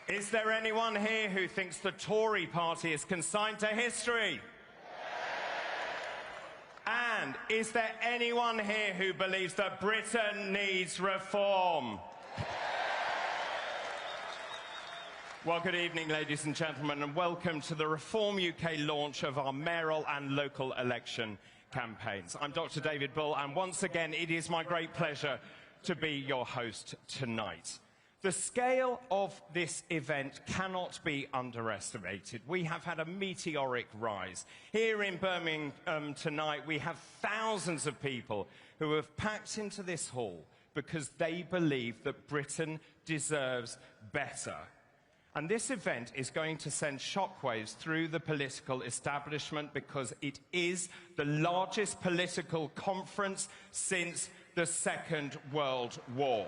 Is there anyone here who thinks the Tory party is consigned to history? And is there anyone here who believes that Britain needs reform? Well, good evening, ladies and gentlemen, and welcome to the Reform UK launch of our mayoral and local election campaigns. I'm Dr. David Bull, and once again, it is my great pleasure to be your host tonight. The scale of this event cannot be underestimated. We have had a meteoric rise. Here in Birmingham tonight, we have thousands of people who have packed into this hall because they believe that Britain deserves better. And this event is going to send shockwaves through the political establishment because it is the largest political conference since the Second World War.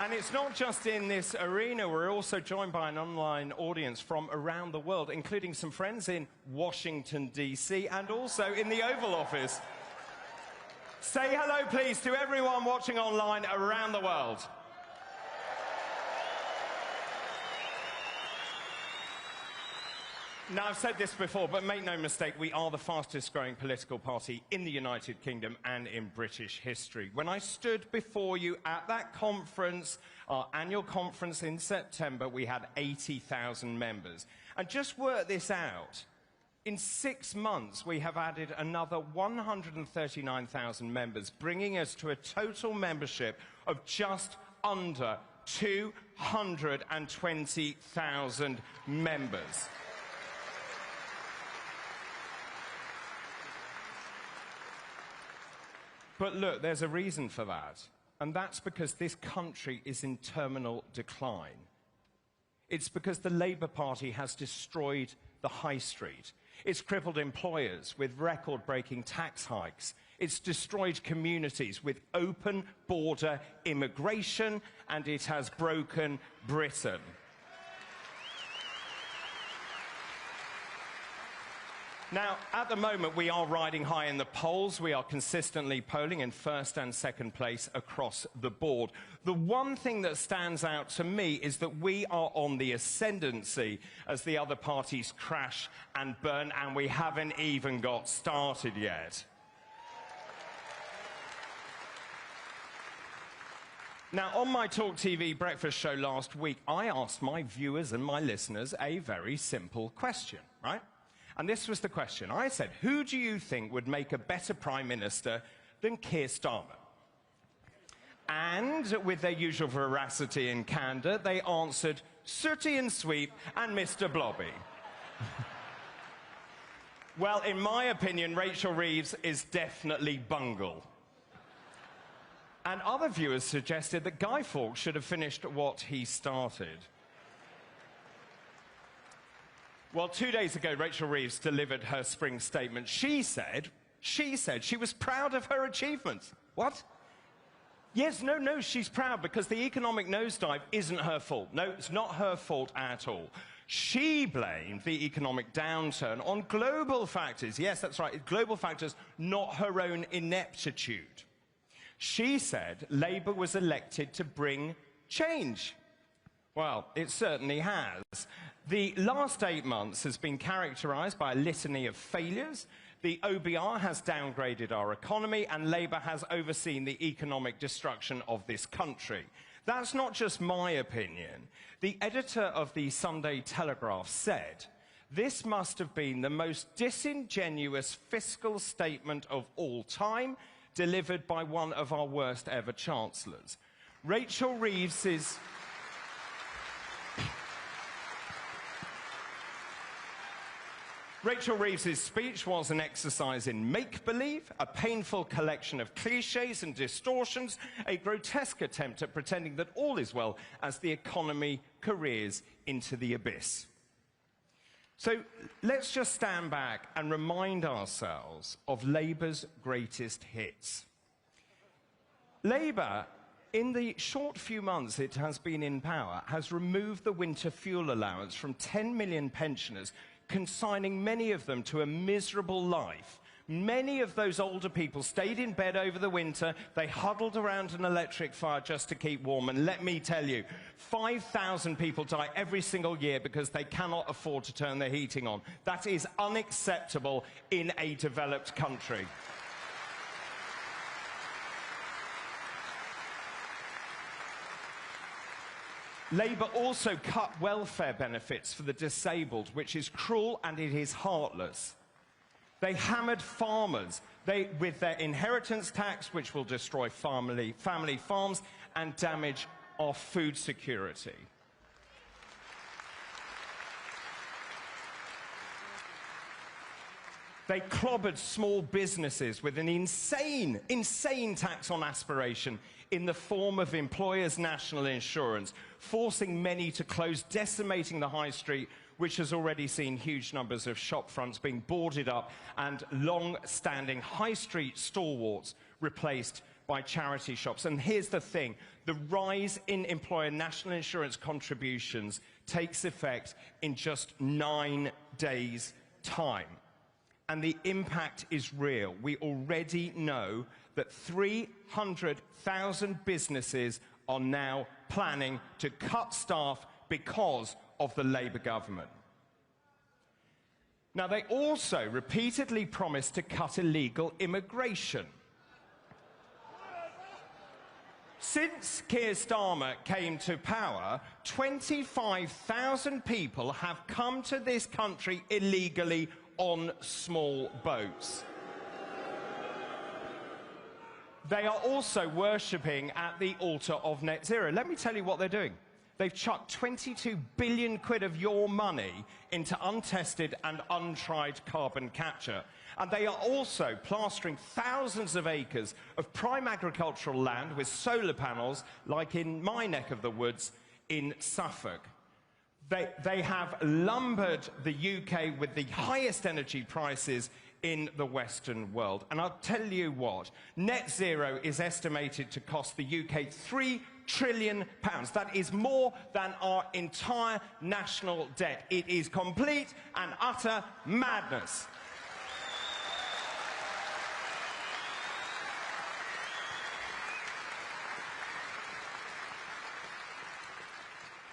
And it's not just in this arena, we're also joined by an online audience from around the world, including some friends in Washington, DC, and also in the Oval Office. Say hello, please, to everyone watching online around the world. Now, I've said this before, but make no mistake, we are the fastest growing political party in the United Kingdom and in British history. When I stood before you at that conference, our annual conference in September, we had 80,000 members. And just work this out. In 6 months, we have added another 139,000 members, bringing us to a total membership of just under 220,000 members. But look, there's a reason for that, and that's because this country is in terminal decline. It's because the Labour Party has destroyed the high street. It's crippled employers with record-breaking tax hikes. It's destroyed communities with open border immigration, and it has broken Britain. Now, at the moment, we are riding high in the polls. We are consistently polling in first and second place across the board. The one thing that stands out to me is that we are on the ascendancy as the other parties crash and burn, and we haven't even got started yet. Now, on my Talk TV breakfast show last week, I asked my viewers and my listeners a very simple question, right? And this was the question. I said, who do you think would make a better Prime Minister than Keir Starmer? And with their usual veracity and candour, they answered, Sooty and Sweep and Mr. Blobby. Well, in my opinion, Rachel Reeves is definitely Bungle. And other viewers suggested that Guy Fawkes should have finished what he started. Well, 2 days ago, Rachel Reeves delivered her spring statement. She said she was proud of her achievements. What? Yes, no, she's proud because the economic nosedive isn't her fault. No, it's not her fault at all. She blamed the economic downturn on global factors. Yes, that's right, global factors, not her own ineptitude. She said Labour was elected to bring change. Well, it certainly has. The last 8 months has been characterised by a litany of failures. The OBR has downgraded our economy, and Labour has overseen the economic destruction of this country. That's not just my opinion. The editor of the Sunday Telegraph said, "This must have been the most disingenuous fiscal statement of all time, delivered by one of our worst ever chancellors." Rachel Reeves's speech was an exercise in make-believe, a painful collection of cliches and distortions, a grotesque attempt at pretending that all is well as the economy careers into the abyss. So let's just stand back and remind ourselves of Labour's greatest hits. Labour, in the short few months it has been in power, has removed the winter fuel allowance from 10 million pensioners, consigning many of them to a miserable life, Many of those older people stayed in bed over the winter. They huddled around an electric fire just to keep warm. And let me tell you, 5,000 people die every single year because they cannot afford to turn their heating on. That is unacceptable in a developed country. Labour also cut welfare benefits for the disabled, which is cruel and it is heartless. They hammered farmers with their inheritance tax, which will destroy family farms and damage our food security. They clobbered small businesses with an insane tax on aspiration in the form of employers' national insurance, forcing many to close, decimating the high street, which has already seen huge numbers of shop fronts being boarded up and long-standing high street stalwarts replaced by charity shops. And here's the thing, the rise in employer national insurance contributions takes effect in just 9 days' time. And the impact is real. We already know that 300,000 businesses are now planning to cut staff because of the Labour government. Now, they also repeatedly promised to cut illegal immigration. Since Keir Starmer came to power, 25,000 people have come to this country illegally on small boats. They are also worshipping at the altar of net zero. Let me tell you what they're doing. They've chucked 22 billion quid of your money into untested and untried carbon capture. And they are also plastering thousands of acres of prime agricultural land with solar panels, like in my neck of the woods in Suffolk. They have lumbered the UK with the highest energy prices in the Western world. And I'll tell you what, net zero is estimated to cost the UK £3 trillion. That is more than our entire national debt. It is complete and utter madness.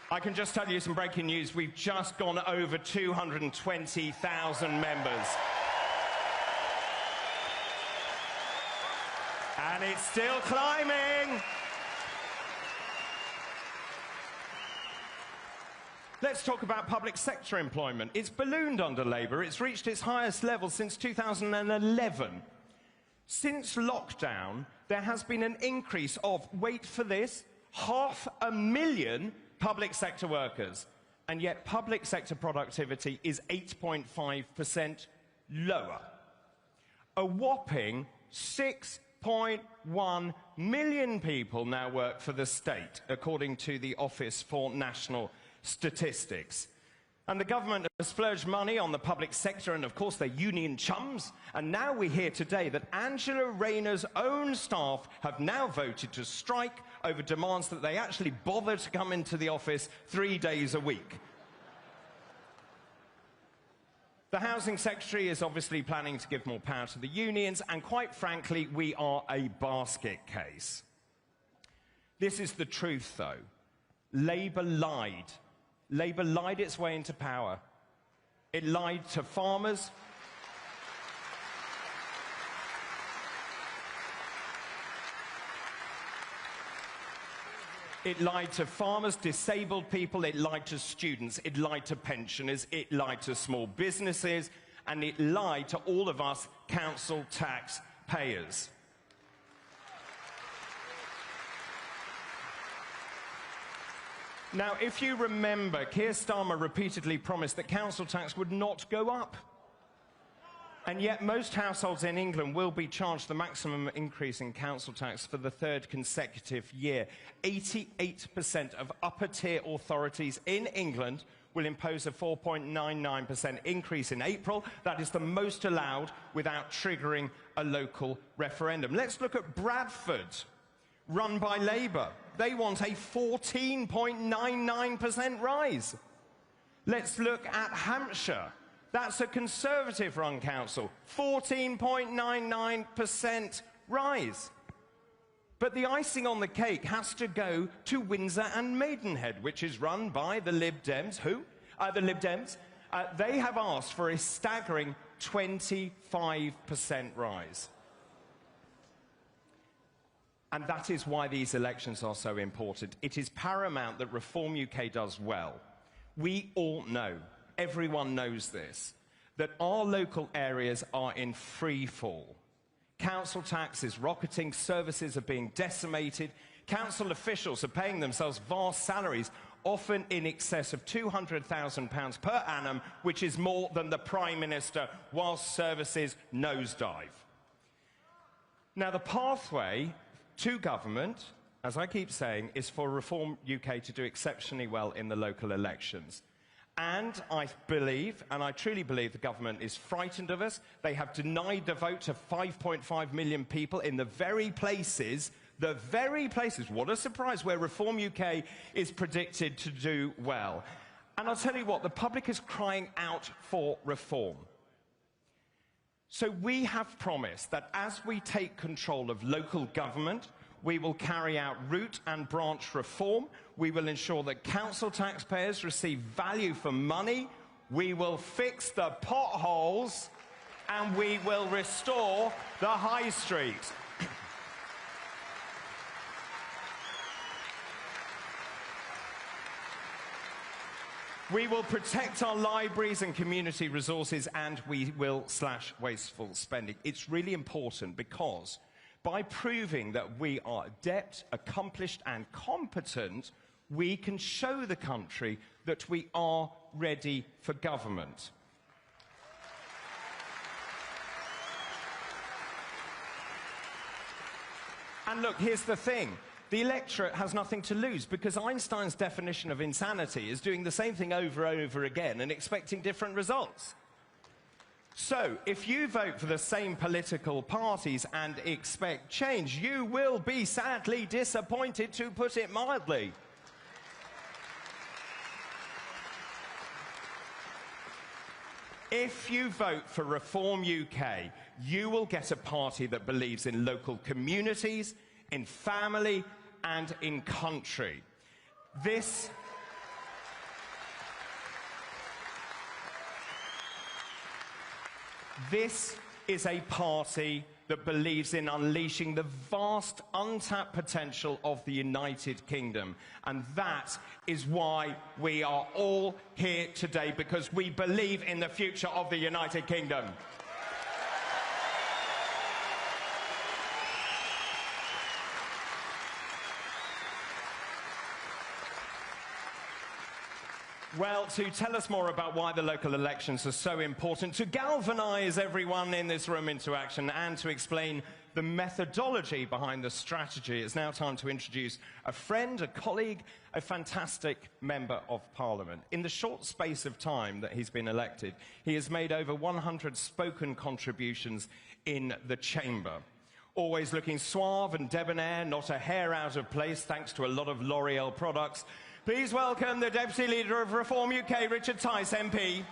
I can just tell you some breaking news. We've just gone over 220,000 members. And it's still climbing. Let's talk about public sector employment. It's ballooned under Labour. It's reached its highest level since 2011. Since lockdown, there has been an increase of, wait for this, 500,000 public sector workers, and yet public sector productivity is 8.5% lower. A whopping 6.1 million people now work for the state, according to the Office for National Statistics. And the government has splurged money on the public sector and, of course, their union chums. And now we hear today that Angela Rayner's own staff have now voted to strike over demands that they actually bother to come into the office 3 days a week. The Housing Secretary is obviously planning to give more power to the unions, and quite frankly, we are a basket case. This is the truth, though. Labour lied. Labour lied its way into power. It lied to farmers. It lied to farmers, disabled people, it lied to students, it lied to pensioners, it lied to small businesses, and it lied to all of us council tax payers. Now, if you remember, Keir Starmer repeatedly promised that council tax would not go up. And yet most households in England will be charged the maximum increase in council tax for the third consecutive year. 88% of upper-tier authorities in England will impose a 4.99% increase in April. That is the most allowed without triggering a local referendum. Let's look at Bradford, run by Labour. They want a 14.99% rise. Let's look at Hampshire, That's a Conservative-run council. 14.99% rise. But the icing on the cake has to go to Windsor and Maidenhead, which is run by the Lib Dems. Who? The Lib Dems. They have asked for a staggering 25% rise. And that is why these elections are so important. It is paramount that Reform UK does well. We all know, everyone knows this, that our local areas are in free fall. Council tax is rocketing, services are being decimated, council officials are paying themselves vast salaries, often in excess of £200,000 per annum, which is more than the Prime Minister, whilst services nosedive. Now, the pathway to government, as I keep saying, is for Reform UK to do exceptionally well in the local elections. And I believe, and I truly believe, the government is frightened of us. They have denied the vote to 5.5 million people in the very places, what a surprise, where Reform UK is predicted to do well. And I'll tell you what, the public is crying out for reform. So we have promised that as we take control of local government, we will carry out root and branch reform. We will ensure that council taxpayers receive value for money. We will fix the potholes, and we will restore the high street. We will protect our libraries and community resources, and we will slash wasteful spending. It's really important because by proving that we are adept, accomplished and competent, we can show the country that we are ready for government. And look, here's the thing. The electorate has nothing to lose, because Einstein's definition of insanity is doing the same thing over and over again and expecting different results. So, if you vote for the same political parties and expect change, you will be sadly disappointed, to put it mildly. If you vote for Reform UK, you will get a party that believes in local communities, in family and in country. This is a party that believes in unleashing the vast untapped potential of the United Kingdom. And that is why we are all here today, because we believe in the future of the United Kingdom. Well, to tell us more about why the local elections are so important, to galvanise everyone in this room into action, and to explain the methodology behind the strategy, it's now time to introduce a friend, a colleague, a fantastic Member of Parliament. In the short space of time that he's been elected, he has made over 100 spoken contributions in the chamber. Always looking suave and debonair, not a hair out of place, thanks to a lot of L'Oreal products. Please welcome the Deputy Leader of Reform UK, Richard Tice, MP.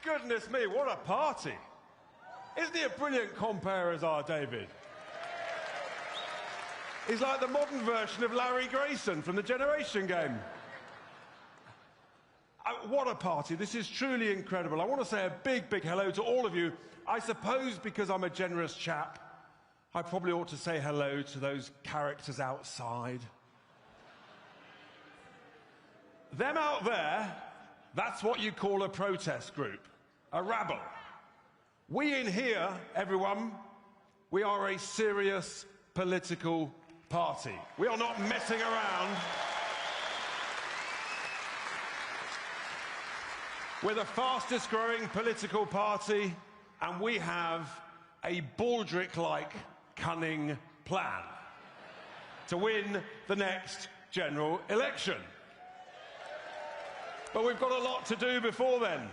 Goodness me, what a party. Isn't he a brilliant compere as our David? He's like the modern version of Larry Grayson from the Generation Game. What a party. This is truly incredible. I want to say a big, big hello to all of you. I suppose because I'm a generous chap, I probably ought to say hello to those characters outside. Them out there, that's what you call a protest group. A rabble. We in here, everyone, we are a serious political party. We are not messing around. We're the fastest growing political party, and we have a Baldric-like cunning plan to win the next general election. But we've got a lot to do before then.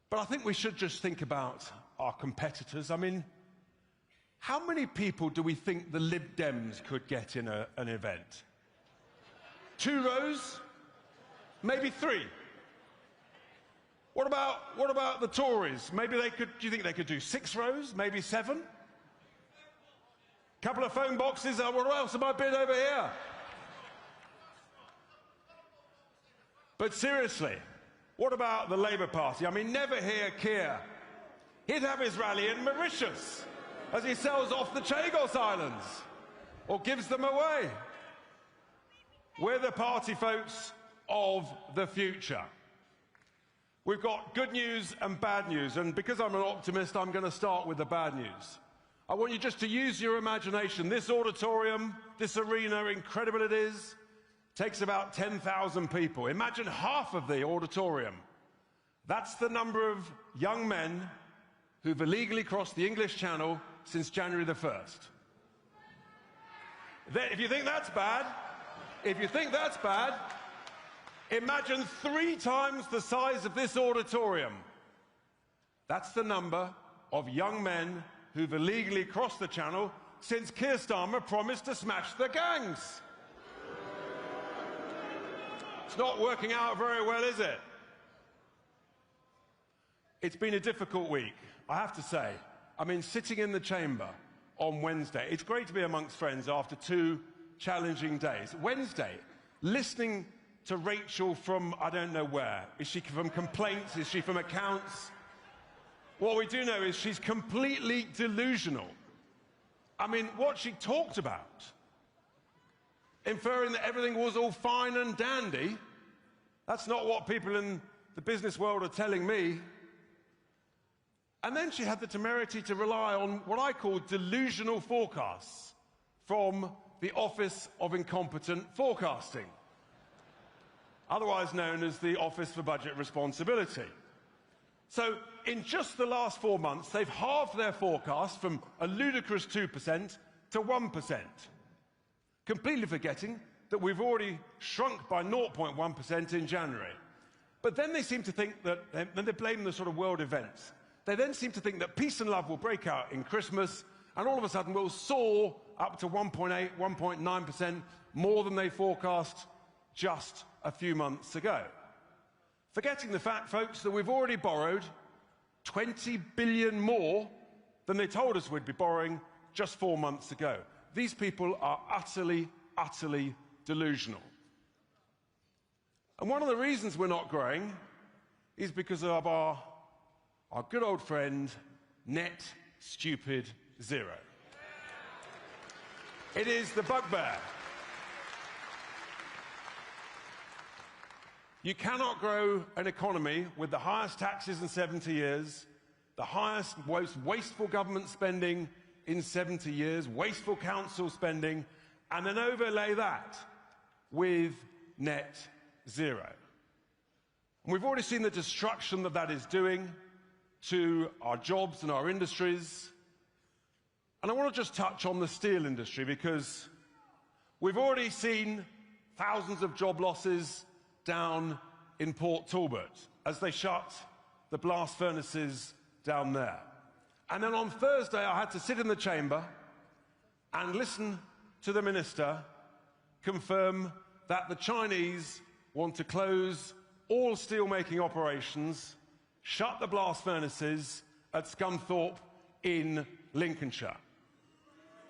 But I think we should just think about our competitors. I mean, how many people do we think the Lib Dems could get in an event? 2 rows? Maybe 3? What about the Tories? Maybe they could, do you think they could do 6 rows? Maybe 7? Couple of phone boxes, what else have I been over here? But seriously, what about the Labour Party? I mean, never hear Keir. He'd have his rally in Mauritius as he sells off the Chagos Islands or gives them away. We're the party folks of the future. We've got good news and bad news, and because I'm an optimist, I'm going to start with the bad news. I want you just to use your imagination. This auditorium, this arena, incredible it is, takes about 10,000 people. Imagine half of the auditorium. That's the number of young men who've illegally crossed the English Channel since January the 1st. If you think that's bad, imagine 3 times the size of this auditorium. That's the number of young men who've illegally crossed the Channel since Keir Starmer promised to smash the gangs. It's not working out very well, is it? It's been a difficult week, I have to say. I mean, sitting in the chamber on Wednesday, it's great to be amongst friends after 2 challenging days. Wednesday, listening to Rachel from I don't know where. Is she from complaints? Is she from accounts? What we do know is she's completely delusional. I mean, what she talked about, inferring that everything was all fine and dandy, that's not what people in the business world are telling me. And then she had the temerity to rely on what I call delusional forecasts from the Office of Incompetent Forecasting, otherwise known as the Office for Budget Responsibility. So in just the last 4 months, they've halved their forecast from a ludicrous 2% to 1%, completely forgetting that we've already shrunk by 0.1% in January. But then they seem to think that, and they blame the sort of world events, they then seem to think that peace and love will break out in Christmas, and all of a sudden we'll soar up to 1.8, 1.9%, more than they forecast just a few months ago. Forgetting the fact, folks, that we've already borrowed 20 billion more than they told us we'd be borrowing just 4 months ago. These people are utterly, utterly delusional. And one of the reasons we're not growing is because of our good old friend, net stupid zero. It is the bugbear. You cannot grow an economy with the highest taxes in 70 years, the highest, most wasteful government spending in 70 years, wasteful council spending, and then overlay that with net zero. And we've already seen the destruction that that is doing to our jobs and our industries. And I want to just touch on the steel industry, because we've already seen thousands of job losses down in Port Talbot as they shut the blast furnaces down there. And then on Thursday, I had to sit in the chamber and listen to the minister confirm that the Chinese want to close all steelmaking operations, shut the blast furnaces at Scunthorpe in Lincolnshire.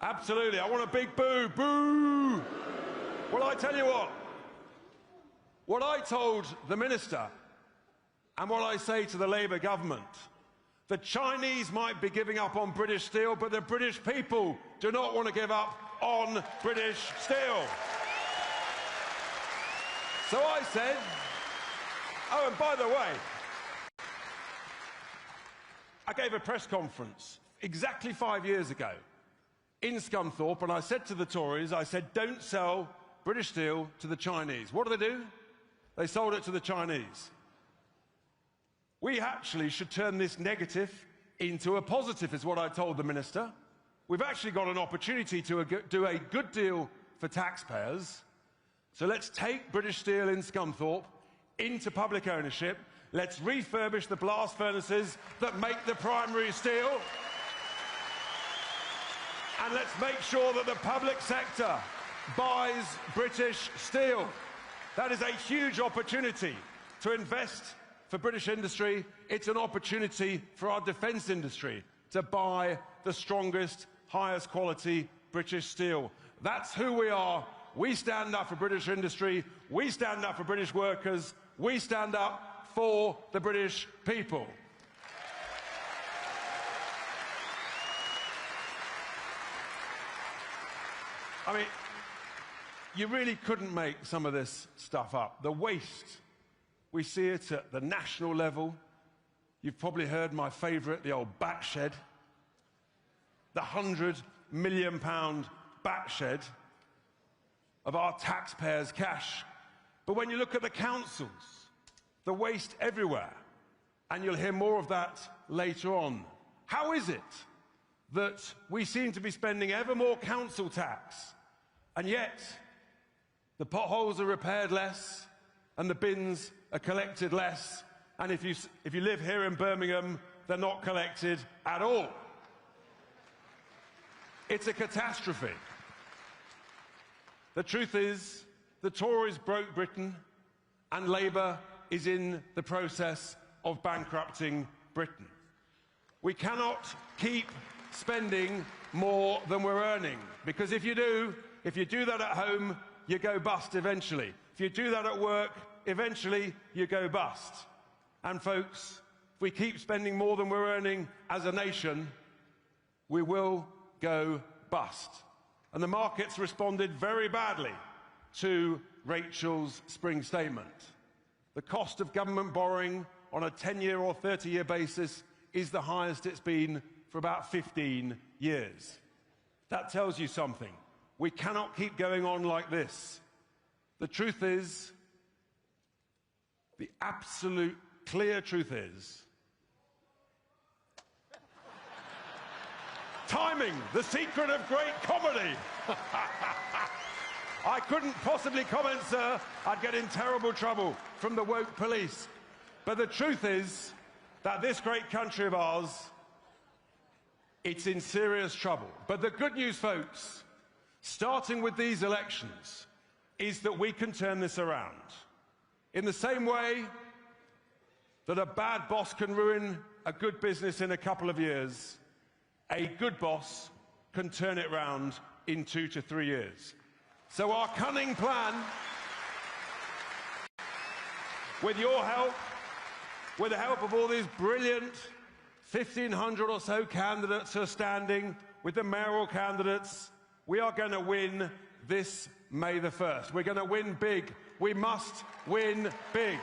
Absolutely, I want a big boo, boo! Well, I tell you what I told the minister and what I say to the Labour government, the Chinese might be giving up on British steel, but the British people do not want to give up on British steel. So I said, oh, and by the way, I gave a press conference exactly 5 years ago in Scunthorpe, and I said to the Tories, I said, don't sell British steel to the Chinese. What do? They sold it to the Chinese. We actually should turn this negative into a positive, is what I told the Minister. We've actually got an opportunity to do a good deal for taxpayers. So let's take British Steel in Scunthorpe into public ownership. Let's refurbish the blast furnaces that make the primary steel. And let's make sure that the public sector buys British steel. That is a huge opportunity to invest for British industry. It's an opportunity for our defence industry to buy the strongest, highest quality British steel. That's who we are. We stand up for British industry. We stand up for British workers. We stand up for the British people. I mean, you really couldn't make some of this stuff up. The waste, we see it at the national level. You've probably heard my favourite, the old bat shed. The £100 million bat shed of our taxpayers' cash. But when you look at the councils, the waste everywhere, and you'll hear more of that later on. How is it that we seem to be spending ever more council tax, and yet the potholes are repaired less, and the bins are collected less, and if you live here in Birmingham, they're not collected at all? It's a catastrophe. The truth is, the Tories broke Britain, and Labour is in the process of bankrupting Britain. We cannot keep spending more than we're earning, because if you do that at home, you go bust eventually. If you do that at work, eventually you go bust. And folks, if we keep spending more than we're earning as a nation, we will go bust. And the markets responded very badly to Rachel's spring statement. The cost of government borrowing on a 10-year or 30-year basis is the highest it's been for about 15 years. That tells you something. We cannot keep going on like this. The truth is, the absolute clear truth is, timing, the secret of great comedy. I couldn't possibly comment, sir. I'd get in terrible trouble from the woke police. But the truth is that this great country of ours, it's in serious trouble. But the good news, folks, starting with these elections, is that we can turn this around. In the same way that a bad boss can ruin a good business in a couple of years, a good boss can turn it round in 2 to 3 years. So our cunning plan, with your help, with the help of all these brilliant 1,500 or so candidates who are standing, with the mayoral candidates, we are going to win this May the 1st. We're going to win big. We must win big.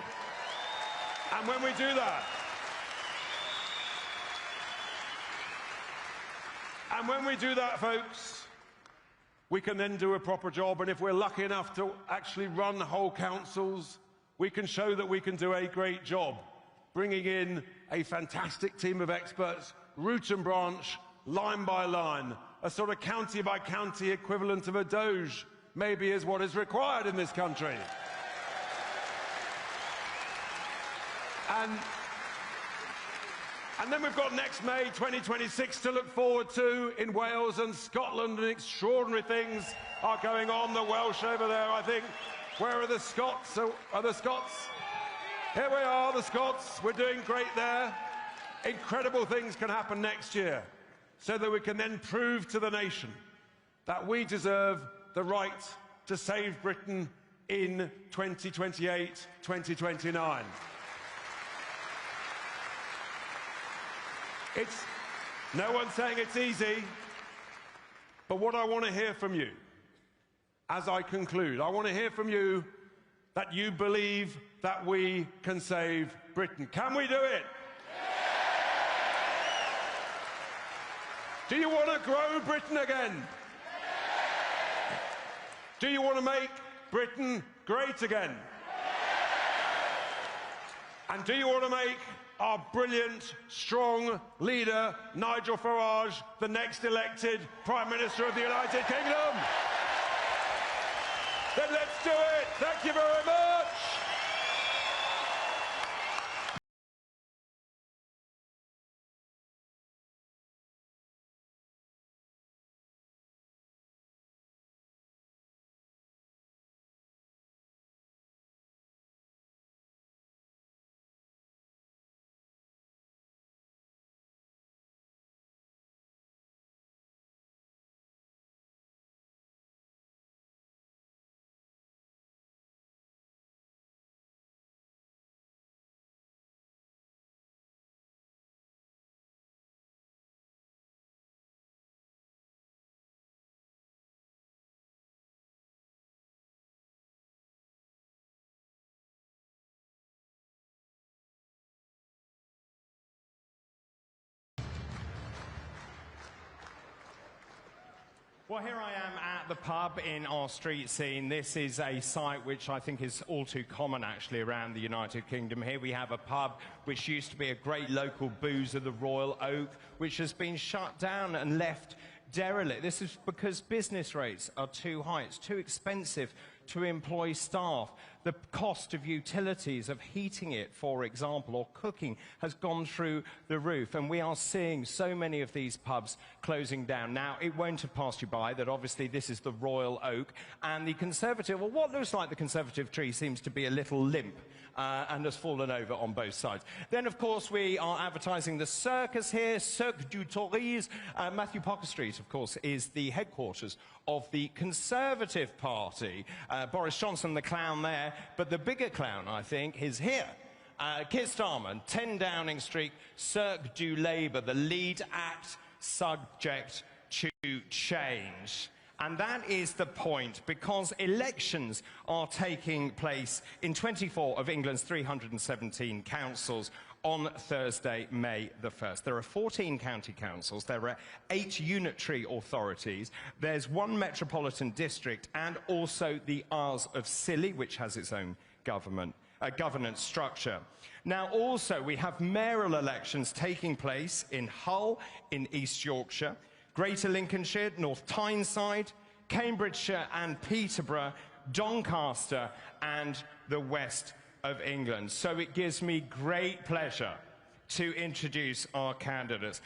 And when we do that, folks, we can then do a proper job, and if we're lucky enough to actually run whole councils, we can show that we can do a great job, bringing in a fantastic team of experts, root and branch, line by line, a sort of county-by-county equivalent of a Doge, maybe is what is required in this country. And then we've got next May 2026 to look forward to in Wales and Scotland, and extraordinary things are going on. The Welsh over there, I think. Where are the Scots? Are the Scots? Here we are, the Scots. We're doing great there. Incredible things can happen next year, so that we can then prove to the nation that we deserve the right to save Britain in 2028, 2029. No one's saying it's easy, but what I want to hear from you, as I conclude, I want to hear from you that you believe that we can save Britain. Can we do it? Do you want to grow Britain again? Do you want to make Britain great again? And do you want to make our brilliant, strong leader, Nigel Farage, the next elected Prime Minister of the United Kingdom. Then let's do it. Thank you very much. Well, here I am at the pub in our street scene. This is a site which I think is all too common, actually, around the United Kingdom. Here we have a pub which used to be a great local boozer, the Royal Oak, which has been shut down and left derelict. This is because business rates are too high. It's too expensive to employ staff. The cost of utilities, of heating it, for example, or cooking, has gone through the roof. And we are seeing so many of these pubs closing down. Now, it won't have passed you by that obviously this is the Royal Oak. And the Conservative, well, what looks like the Conservative tree seems to be a little limp and has fallen over on both sides. Then, of course, we are advertising the circus here, Cirque du Tourisme. Matthew Parker Street, of course, is the headquarters of the Conservative Party. Boris Johnson, the clown there, but the bigger clown, I think, is here. Keir Starmer, 10 Downing Street, Cirque du Labour, the lead act subject to change. And that is the point, because elections are taking place in 24 of England's 317 councils on Thursday, May the 1st. There are 14 county councils, there are 8 unitary authorities, there's 1 metropolitan district, and also the Isles of Scilly, which has its own governance structure. Now, also, we have mayoral elections taking place in Hull, in East Yorkshire, Greater Lincolnshire, North Tyneside, Cambridgeshire and Peterborough, Doncaster and the West of England. So it gives me great pleasure to introduce our candidates.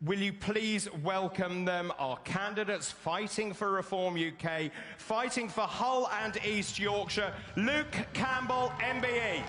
Will you please welcome them, our candidates fighting for Reform UK, fighting for Hull and East Yorkshire, Luke Campbell, MBE.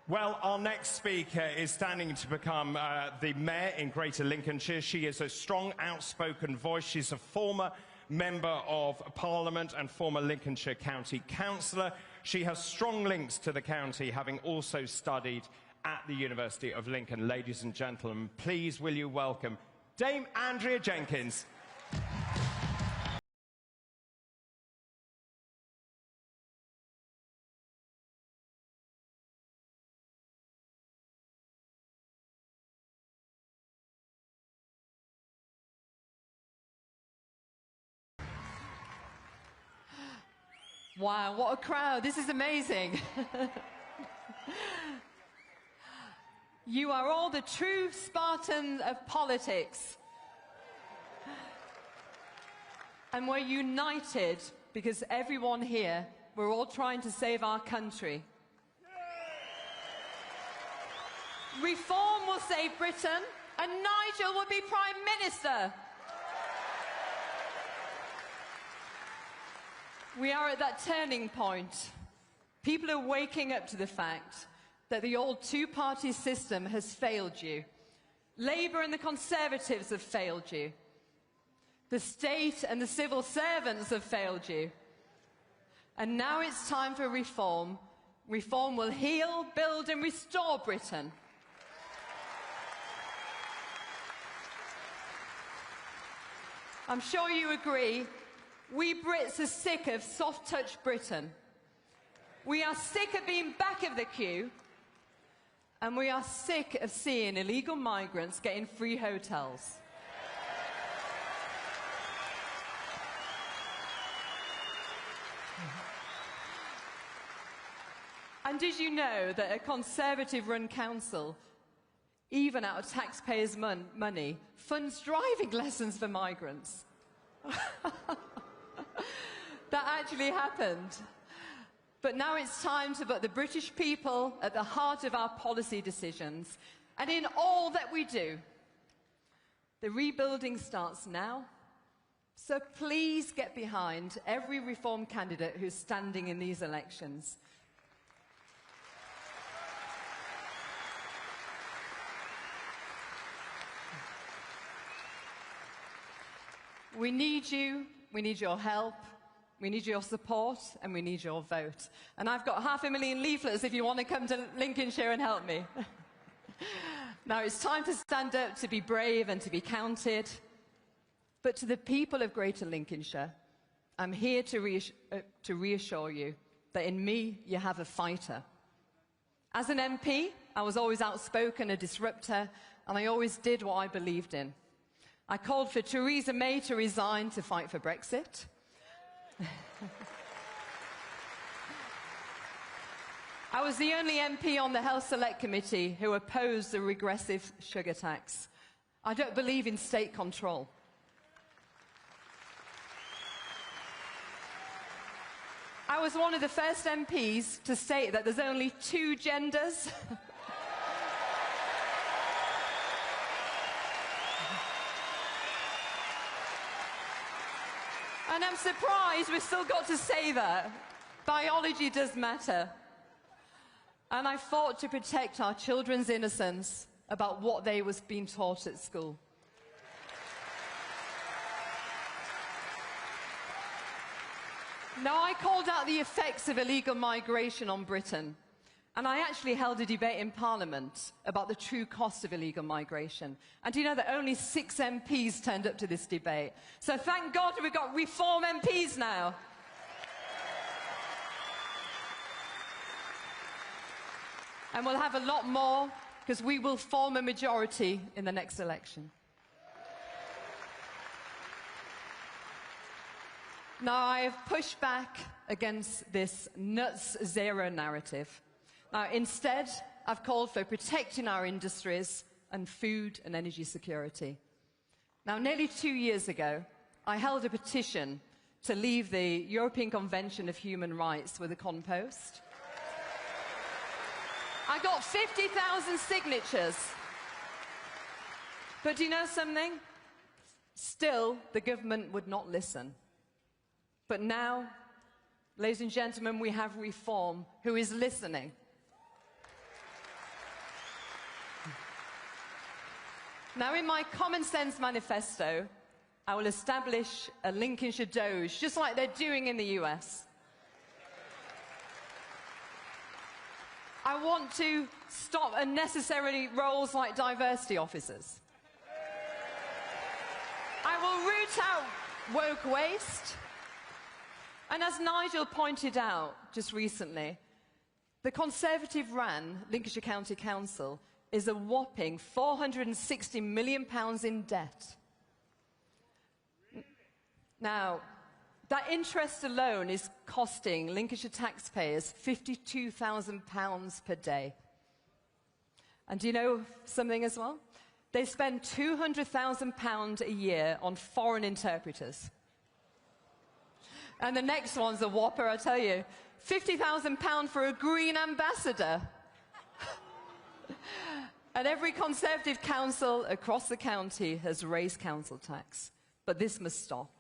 Well, our next speaker is standing to become the mayor in Greater Lincolnshire. She is a strong, outspoken voice. She's a former Member of Parliament and former Lincolnshire County Councillor. She has strong links to the county, having also studied at the University of Lincoln. Ladies and gentlemen, please will you welcome Dame Andrea Jenkins. Wow, what a crowd. This is amazing. You are all the true Spartans of politics. And we're united because everyone here, we're all trying to save our country. Reform will save Britain, and Nigel will be Prime Minister. We are at that turning point. People are waking up to the fact that the old two-party system has failed you. Labour and the Conservatives have failed you. The state and the civil servants have failed you. And now it's time for reform. Reform will heal, build and restore Britain. I'm sure you agree. We Brits are sick of soft-touch Britain. We are sick of being back of the queue, and we are sick of seeing illegal migrants getting free hotels. And did you know that a Conservative-run council, even out of taxpayers' money, funds driving lessons for migrants? That actually happened. But now it's time to put the British people at the heart of our policy decisions and in all that we do. The rebuilding starts now, so please get behind every reform candidate who's standing in these elections. We need you, we need your help. We need your support and we need your vote. And I've got 500,000 leaflets if you want to come to Lincolnshire and help me. Now it's time to stand up, to be brave and to be counted. But to the people of Greater Lincolnshire, I'm here to reassure you that in me you have a fighter. As an MP, I was always outspoken, a disruptor, and I always did what I believed in. I called for Theresa May to resign to fight for Brexit. I was the only MP on the Health Select Committee who opposed the regressive sugar tax. I don't believe in state control. I was one of the first MPs to state that there's only 2 genders. And I'm surprised we've still got to say that. Biology does matter. And I fought to protect our children's innocence about what they was being taught at school. Now, I called out the effects of illegal migration on Britain. And I actually held a debate in Parliament about the true cost of illegal migration. And do you know that only 6 MPs turned up to this debate? So thank God we've got reform MPs now. And we'll have a lot more, because we will form a majority in the next election. Now, I have pushed back against this nuts zero narrative. Now, instead, I've called for protecting our industries and food and energy security. Now, nearly 2 years ago, I held a petition to leave the European Convention of Human Rights with a compost. I got 50,000 signatures. But do you know something? Still, the government would not listen. But now, ladies and gentlemen, we have Reform, who is listening. Now, in my common sense manifesto, I will establish a Lincolnshire Doge, just like they're doing in the US. I want to stop unnecessary roles like diversity officers. I will root out woke waste. And as Nigel pointed out just recently, the Conservative-run Lincolnshire County Council is a whopping £460 million in debt. Now, that interest alone is costing Lincolnshire taxpayers £52,000 per day. And do you know something as well? They spend £200,000 a year on foreign interpreters. And the next one's a whopper, I tell you. £50,000 for a green ambassador. And every Conservative council across the county has raised council tax. But this must stop.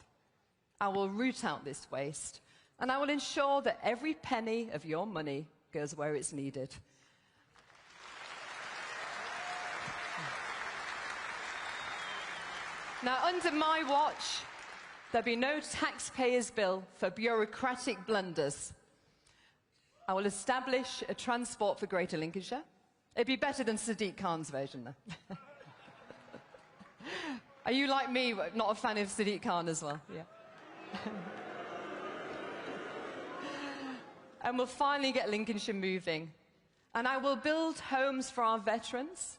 I will root out this waste, and I will ensure that every penny of your money goes where it's needed. Now, under my watch, there'll be no taxpayer's bill for bureaucratic blunders. I will establish a transport for Greater Lincolnshire. It'd be better than Sadiq Khan's version, though. Are you like me, not a fan of Sadiq Khan as well? Yeah. And we'll finally get Lincolnshire moving. And I will build homes for our veterans.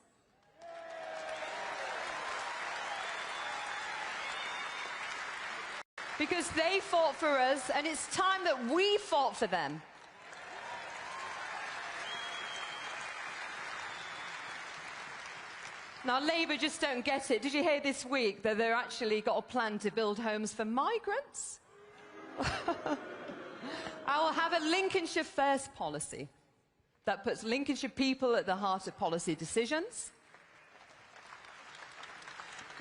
Because they fought for us, and it's time that we fought for them. Now, Labour just don't get it. Did you hear this week that they're actually got a plan to build homes for migrants? I will have a Lincolnshire First policy that puts Lincolnshire people at the heart of policy decisions.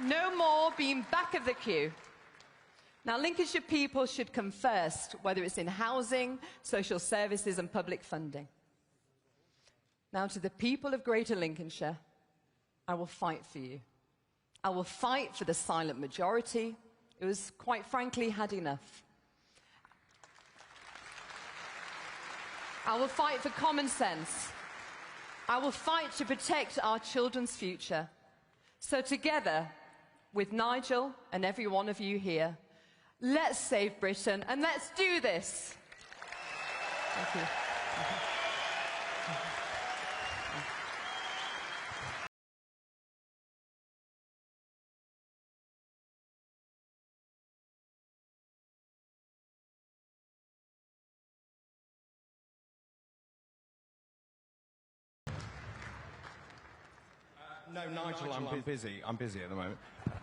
No more being back of the queue. Now, Lincolnshire people should come first, whether it's in housing, social services and public funding. Now, to the people of Greater Lincolnshire, I will fight for you. I will fight for the silent majority who has, quite frankly, had enough. I will fight for common sense. I will fight to protect our children's future. So together, with Nigel and every one of you here, let's save Britain and let's do this. Thank you. No, Nigel, I'm busy. I'm busy at the moment.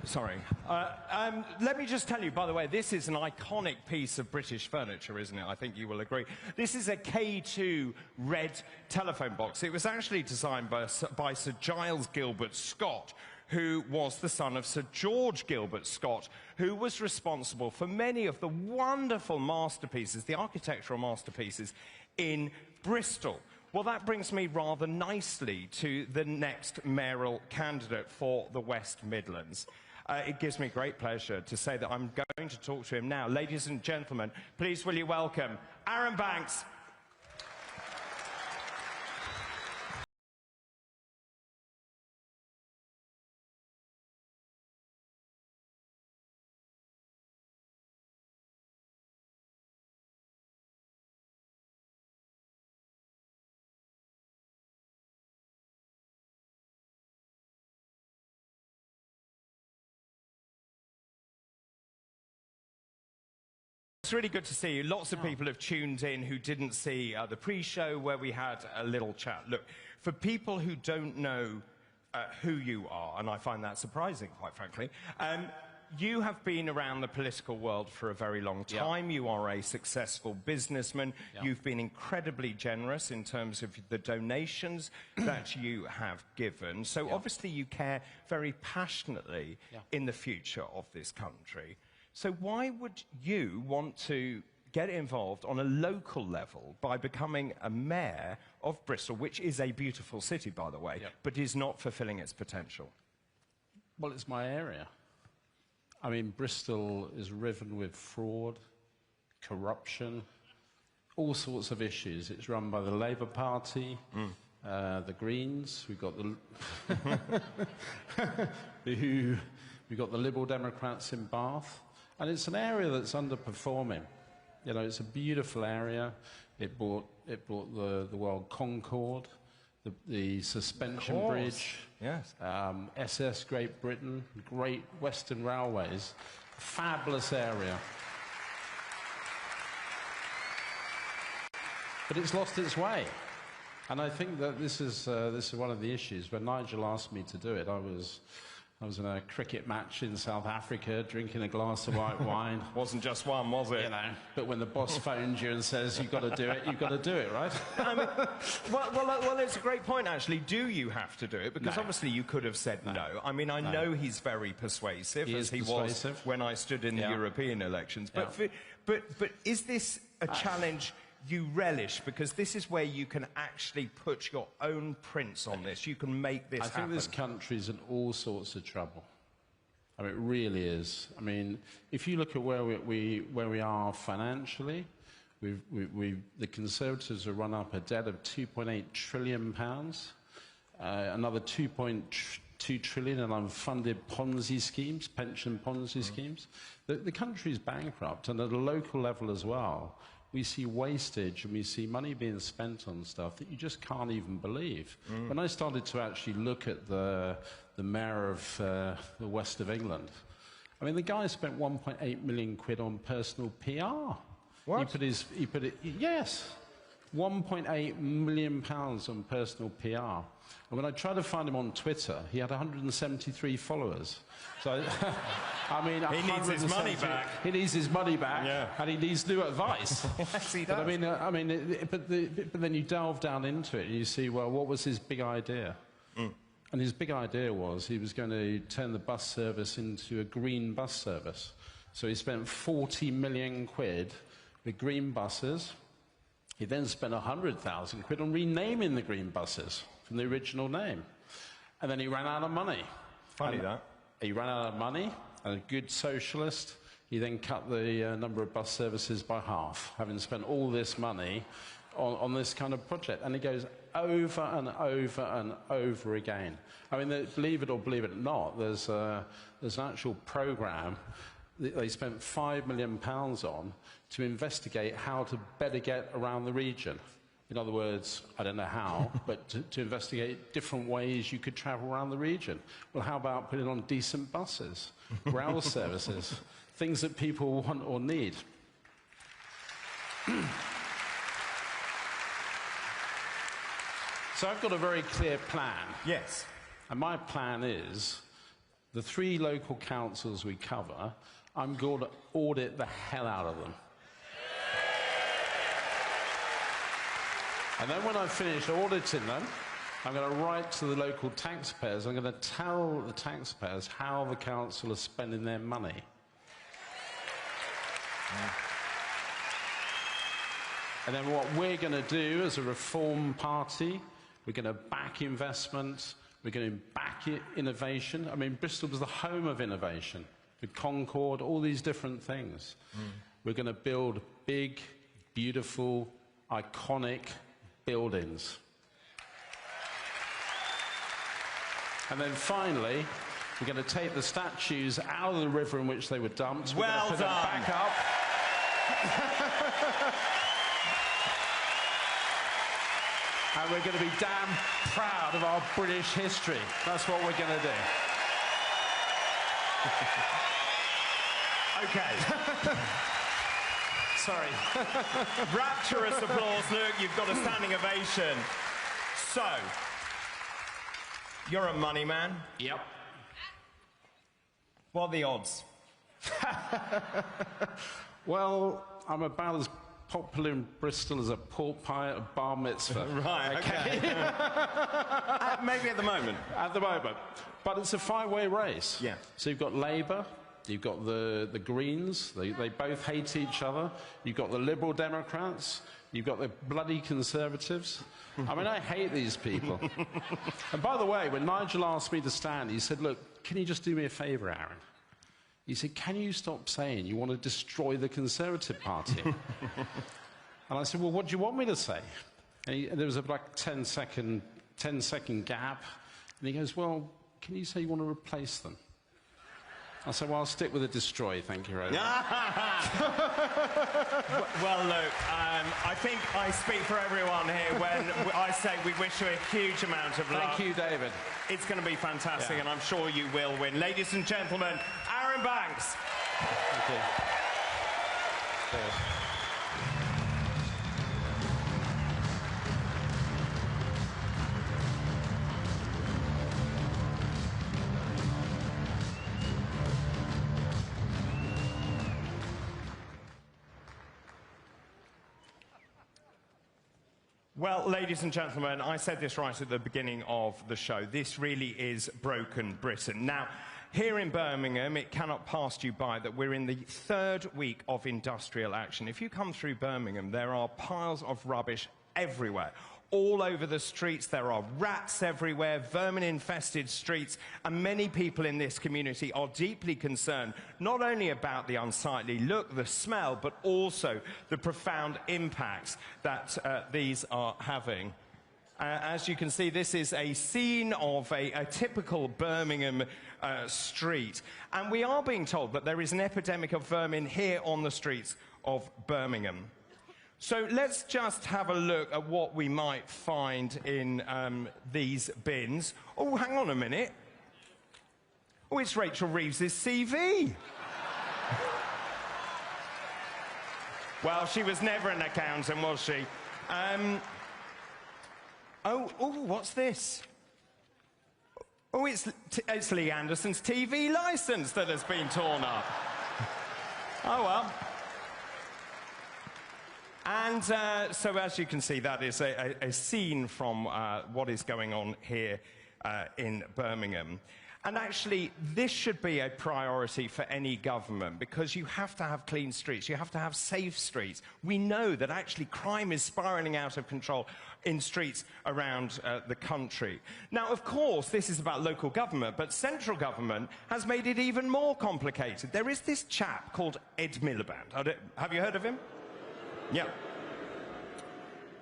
Sorry. Let me just tell you, by the way, this is an iconic piece of British furniture, isn't it? I think you will agree. This is a K2 red telephone box. It was actually designed by Sir Giles Gilbert Scott, who was the son of Sir George Gilbert Scott, who was responsible for many of the wonderful masterpieces, the architectural masterpieces in Bristol. Well, that brings me rather nicely to the next mayoral candidate for the West Midlands. It gives me great pleasure to say that I'm going to talk to him now. Ladies and gentlemen, please will you welcome Aaron Banks. It's really good to see you. Lots of people have tuned in who didn't see the pre-show where we had a little chat. Look, for people who don't know who you are, and I find that surprising, quite frankly, you have been around the political world for a very long time. You are a successful businessman. You've been incredibly generous in terms of the donations that you have given. So obviously you care very passionately in the future of this country. So why would you want to get involved on a local level by becoming a mayor of Bristol, which is a beautiful city, by the way, but is not fulfilling its potential? Well, it's my area. I mean, Bristol is riven with fraud, corruption, all sorts of issues. It's run by the Labour Party, the Greens. We've got we've got the Liberal Democrats in Bath, and it's an area that's underperforming. You know, it's a beautiful area. It brought the World Concord, the suspension bridge, yes. SS Great Britain, Great Western Railways, fabulous area. But it's lost its way. And I think that this is one of the issues. When Nigel asked me to do it, I was in a cricket match in South Africa, drinking a glass of white wine. Wasn't just one, was it? You know, but when the boss phones you and says, you've got to do it, you've got to do it, right? I mean, well, it's a great point, actually. Do you have to do it? Because obviously you could have said no. I mean, I know he's very persuasive, as he was when I stood in the European elections. But, but is this a challenge you relish? Because this is where you can actually put your own prints on this. You can make this happen. I think this country's in all sorts of trouble. I mean, it really is. I mean, if you look at where we are financially, the Conservatives have run up a debt of £2.8 trillion, another 2.2 trillion in unfunded Ponzi schemes, pension Ponzi schemes. The country's bankrupt, and at a local level as well. We see wastage and we see money being spent on stuff that you just can't even believe. When I started to actually look at the mayor of the west of England, I mean, the guy spent 1.8 million quid on personal PR. What? He put it, yes, 1.8 million pounds on personal PR. And when I tried to find him on Twitter, he had 173 followers. So, I mean, he needs his money back. He needs his money back, and he needs new advice. Yes, he does. But then you delve down into it and you see, well, what was his big idea? And his big idea was he was going to turn the bus service into a green bus service. So he spent 40 million quid with green buses. He then spent 100,000 quid on renaming the green buses from the original name. And then he ran out of money. Funny that. He ran out of money, and a good socialist, he then cut the number of bus services by half, having spent all this money on this kind of project. And it goes over and over and over again. I mean, believe it or believe it not, there's an actual programme that they spent £5 million on to investigate how to better get around the region. In other words, I don't know how, but to investigate different ways you could travel around the region. Well, how about putting on decent buses, rail services, things that people want or need? So I've got a very clear plan. Yes. And my plan is, the 3 local councils we cover, I'm going to audit the hell out of them. And then when I finish auditing them, I'm going to write to the local taxpayers. I'm going to tell the taxpayers how the council is spending their money. And then what we're going to do as a reform party, we're going to back investment, we're going to back innovation. I mean, Bristol was the home of innovation, with Concord, all these different things. We're going to build big, beautiful, iconic buildings. And then finally, we're going to take the statues out of the river in which they were dumped. We're going to put them back up. And we're going to be damn proud of our British history. That's what we're going to do. Okay. Sorry. Rapturous applause. Look, you've got a standing ovation. So, you're a money man? Yep. What are the odds? Well, I'm about as popular in Bristol as a pork pie at a bar mitzvah. Right, okay. Maybe at the moment. At the moment. But it's a 5-way race. Yeah. So you've got Labour, You've got the Greens, they both hate each other. You've got the Liberal Democrats. You've got the bloody Conservatives. I mean, I hate these people. And by the way, when Nigel asked me to stand, he said, look, can you just do me a favour, Aaron? He said, can you stop saying you want to destroy the Conservative Party? And I said, well, what do you want me to say? And there was a like 10-second gap. And he goes, well, can you say you want to replace them? I said, well, I'll stick with the destroy, thank you very much. Well, look, I think I speak for everyone here when I say we wish you a huge amount of luck. Thank you, David. It's going to be fantastic, Yeah. and I'm sure you will win. Ladies and gentlemen, Aaron Banks. Thank you. Cheers. Well, ladies and gentlemen, I said this right at the beginning of the show. This really is broken Britain. Now, here in Birmingham, it cannot pass you by that we're in the third week of industrial action. If you come through Birmingham, there are piles of rubbish everywhere. All over the streets, there are rats everywhere, vermin-infested streets, and many people in this community are deeply concerned not only about the unsightly look, the smell, but also the profound impacts that these are having. As you can see, this is a scene of a typical Birmingham street, and we are being told that there is an epidemic of vermin here on the streets of Birmingham. So let's just have a look at what we might find in these bins. Oh, hang on a minute. Oh, it's Rachel Reeves's CV. Well, she was never an accountant, was she? Oh, what's this? Oh, it's Lee Anderson's TV licence that has been torn up. Oh, well. And so, as you can see, that is a scene from what is going on here in Birmingham. And actually, this should be a priority for any government, because you have to have clean streets, you have to have safe streets. We know that actually crime is spiralling out of control in streets around the country. Now, of course, this is about local government, but central government has made it even more complicated. There is this chap called Ed Miliband. Have you heard of him? Yeah.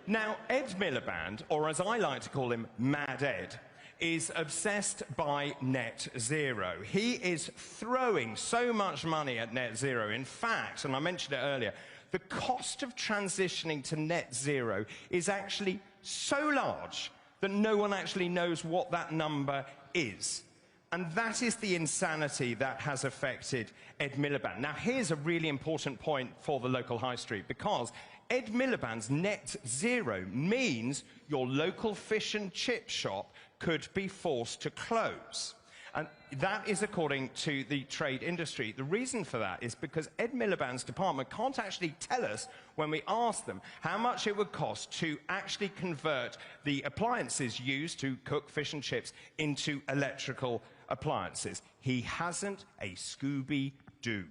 Now, Ed Miliband, or as I like to call him, Mad Ed, is obsessed by net zero. He is throwing so much money at net zero. In fact, and I mentioned it earlier, the cost of transitioning to net zero is actually so large that no one actually knows what that number is. And that is the insanity that has affected Ed Miliband. Now, here's a really important point for the local high street, because Ed Miliband's net zero means your local fish and chip shop could be forced to close. And that is according to the trade industry. The reason for that is because Ed Miliband's department can't actually tell us, when we ask them, how much it would cost to actually convert the appliances used to cook fish and chips into electrical appliances. He hasn't a Scooby-Doo.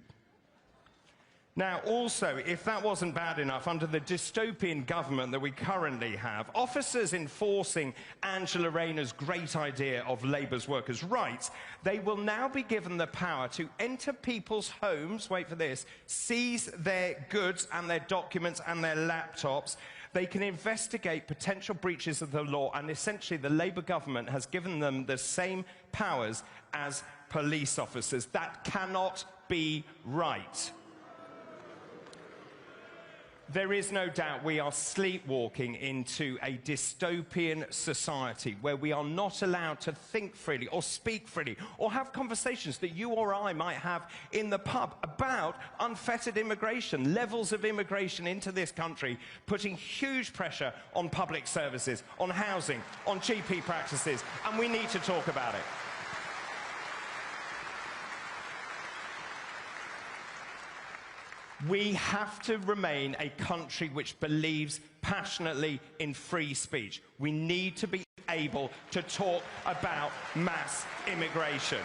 Now, also, if that wasn't bad enough, under the dystopian government that we currently have, officers enforcing Angela Rayner's great idea of Labour's workers' rights, they will now be given the power to enter people's homes, wait for this, seize their goods and their documents and their laptops. They can investigate potential breaches of the law, and essentially the Labour government has given them the same powers as police officers. That cannot be right. There is no doubt we are sleepwalking into a dystopian society where we are not allowed to think freely or speak freely or have conversations that you or I might have in the pub about unfettered immigration, levels of immigration into this country, putting huge pressure on public services, on housing, on GP practices, and we need to talk about it. We have to remain a country which believes passionately in free speech. We need to be able to talk about mass immigration.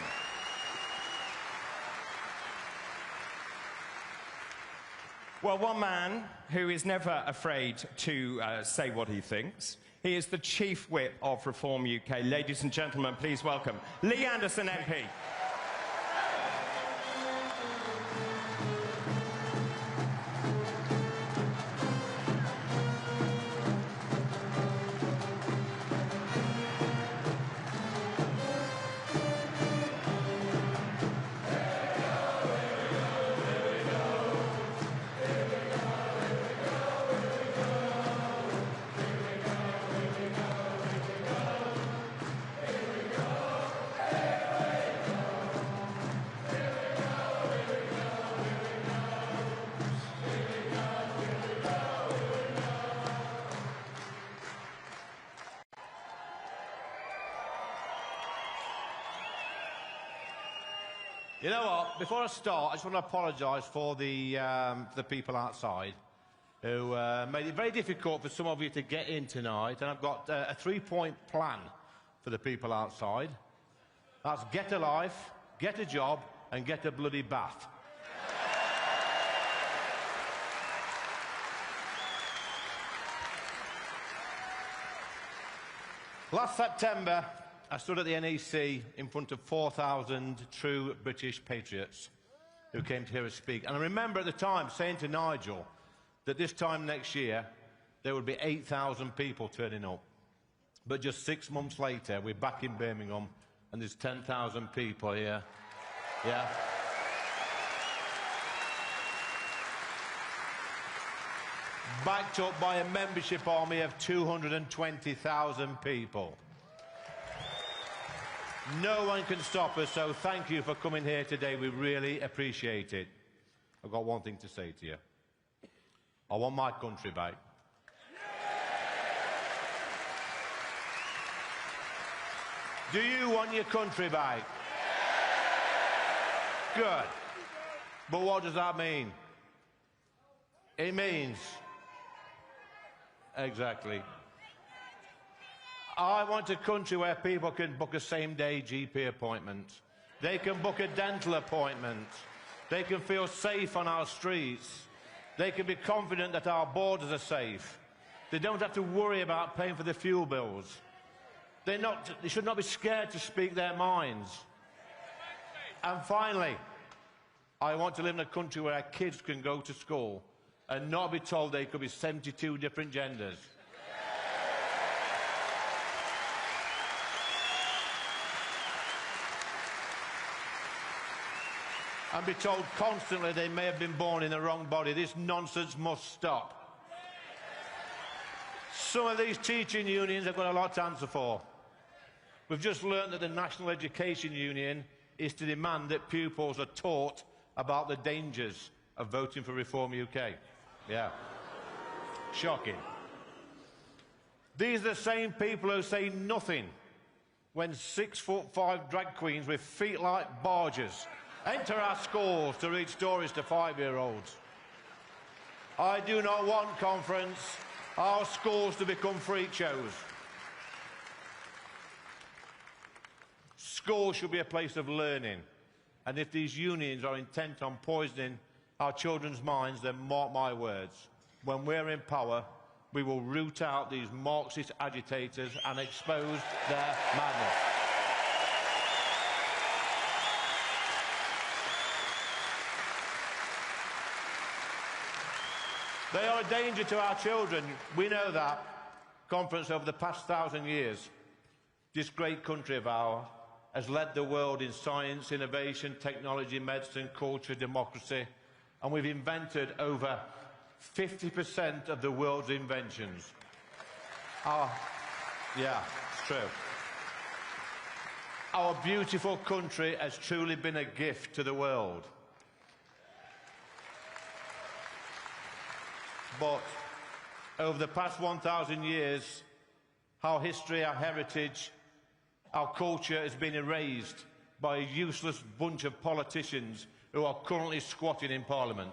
Well, one man who is never afraid to say what he thinks. He is the Chief Whip of Reform UK. Ladies and gentlemen, please welcome Lee Anderson MP. You know what? Before I start, I just want to apologise for the people outside who made it very difficult for some of you to get in tonight. And I've got a three-point plan for the people outside. That's get a life, get a job, and get a bloody bath. Last September, I stood at the NEC in front of 4,000 true British patriots who came to hear us speak. And I remember at the time saying to Nigel that this time next year there would be 8,000 people turning up. But just 6 months later, we're back in Birmingham and there's 10,000 people here. Yeah. Backed up by a membership army of 220,000 people. No one can stop us, so thank you for coming here today. We really appreciate it. I've got one thing to say to you. I want my country back. Do you want your country back? Good. But what does that mean? It means... Exactly. I want a country where people can book a same-day GP appointment. They can book a dental appointment. They can feel safe on our streets. They can be confident that our borders are safe. They don't have to worry about paying for the fuel bills. They should not be scared to speak their minds. And finally, I want to live in a country where our kids can go to school and not be told they could be 72 different genders. And be told constantly they may have been born in the wrong body. This nonsense must stop. Some of these teaching unions have got a lot to answer for. We've just learned that the National Education Union is to demand that pupils are taught about the dangers of voting for Reform UK. Yeah. Shocking. These are the same people who say nothing when 6'5" drag queens with feet like barges enter our schools to read stories to 5-year-olds. I do not want conference, our schools to become freak shows. School should be a place of learning, and if these unions are intent on poisoning our children's minds, then mark my words. When we're in power, we will root out these Marxist agitators and expose their madness. They are a danger to our children. We know that. Conference over the past 1,000 years, this great country of ours has led the world in science, innovation, technology, medicine, culture, democracy, and we've invented over 50% of the world's inventions. Yeah, it's true. Our beautiful country has truly been a gift to the world. But over the past 1,000 years, our history, our heritage, our culture has been erased by a useless bunch of politicians who are currently squatting in Parliament.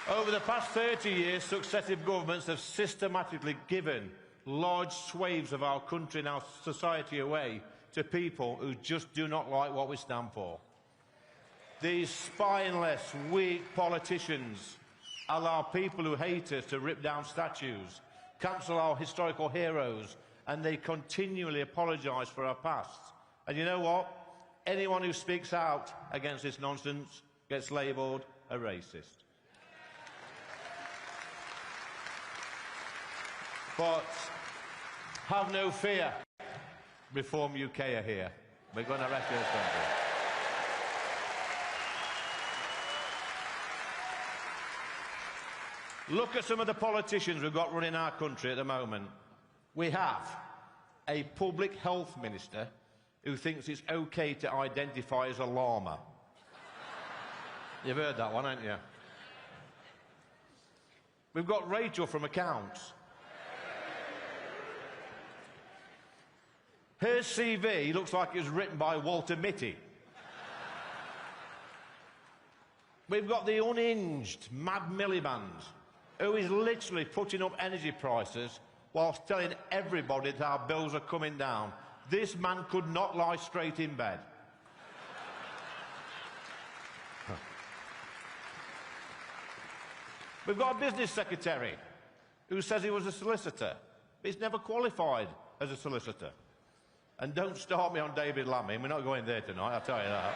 Over the past 30 years, successive governments have systematically given large swathes of our country and our society away to people who just do not like what we stand for. These spineless, weak politicians allow people who hate us to rip down statues, cancel our historical heroes, and they continually apologise for our past. And you know what? Anyone who speaks out against this nonsense gets labelled a racist. But have no fear. Reform UK are here. We're going to rescue this country. Look at some of the politicians we've got running our country at the moment. We have a public health minister who thinks it's okay to identify as a llama. You've heard that one, haven't you? We've got Rachel from Accounts. Her CV looks like it was written by Walter Mitty. We've got the unhinged Mad Miliband, who is literally putting up energy prices whilst telling everybody that our bills are coming down. This man could not lie straight in bed. We've got a business secretary who says he was a solicitor. He's never qualified as a solicitor. And don't start me on David Lammy. We're not going there tonight, I'll tell you that.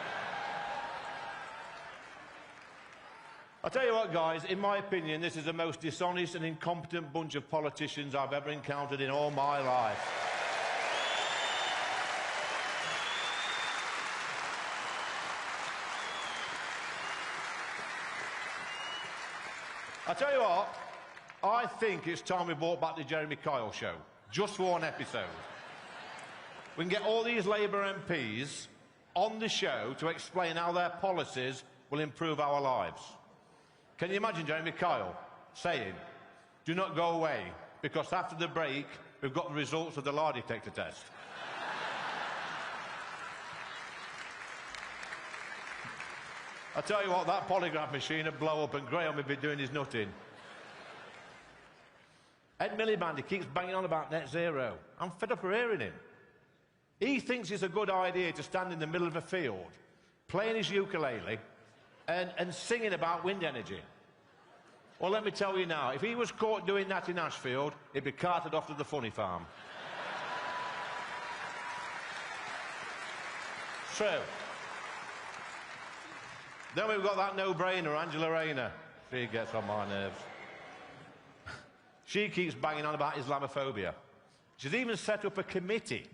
I'll tell you what, guys, in my opinion, this is the most dishonest and incompetent bunch of politicians I've ever encountered in all my life. I'll tell you what, I think it's time we brought back the Jeremy Kyle show, just for one episode. We can get all these Labour MPs on the show to explain how their policies will improve our lives. Can you imagine Jeremy Kyle saying, do not go away, because after the break, we've got the results of the lie detector test. I tell you what, that polygraph machine would blow up and Graham would be doing his nutting. Ed Miliband, he keeps banging on about net zero. I'm fed up of hearing him. He thinks it's a good idea to stand in the middle of a field, playing his ukulele and singing about wind energy. Well, let me tell you now, if he was caught doing that in Ashfield, he'd be carted off to the funny farm. True. Then we've got that no-brainer, Angela Rayner. She gets on my nerves. She keeps banging on about Islamophobia. She's even set up a committee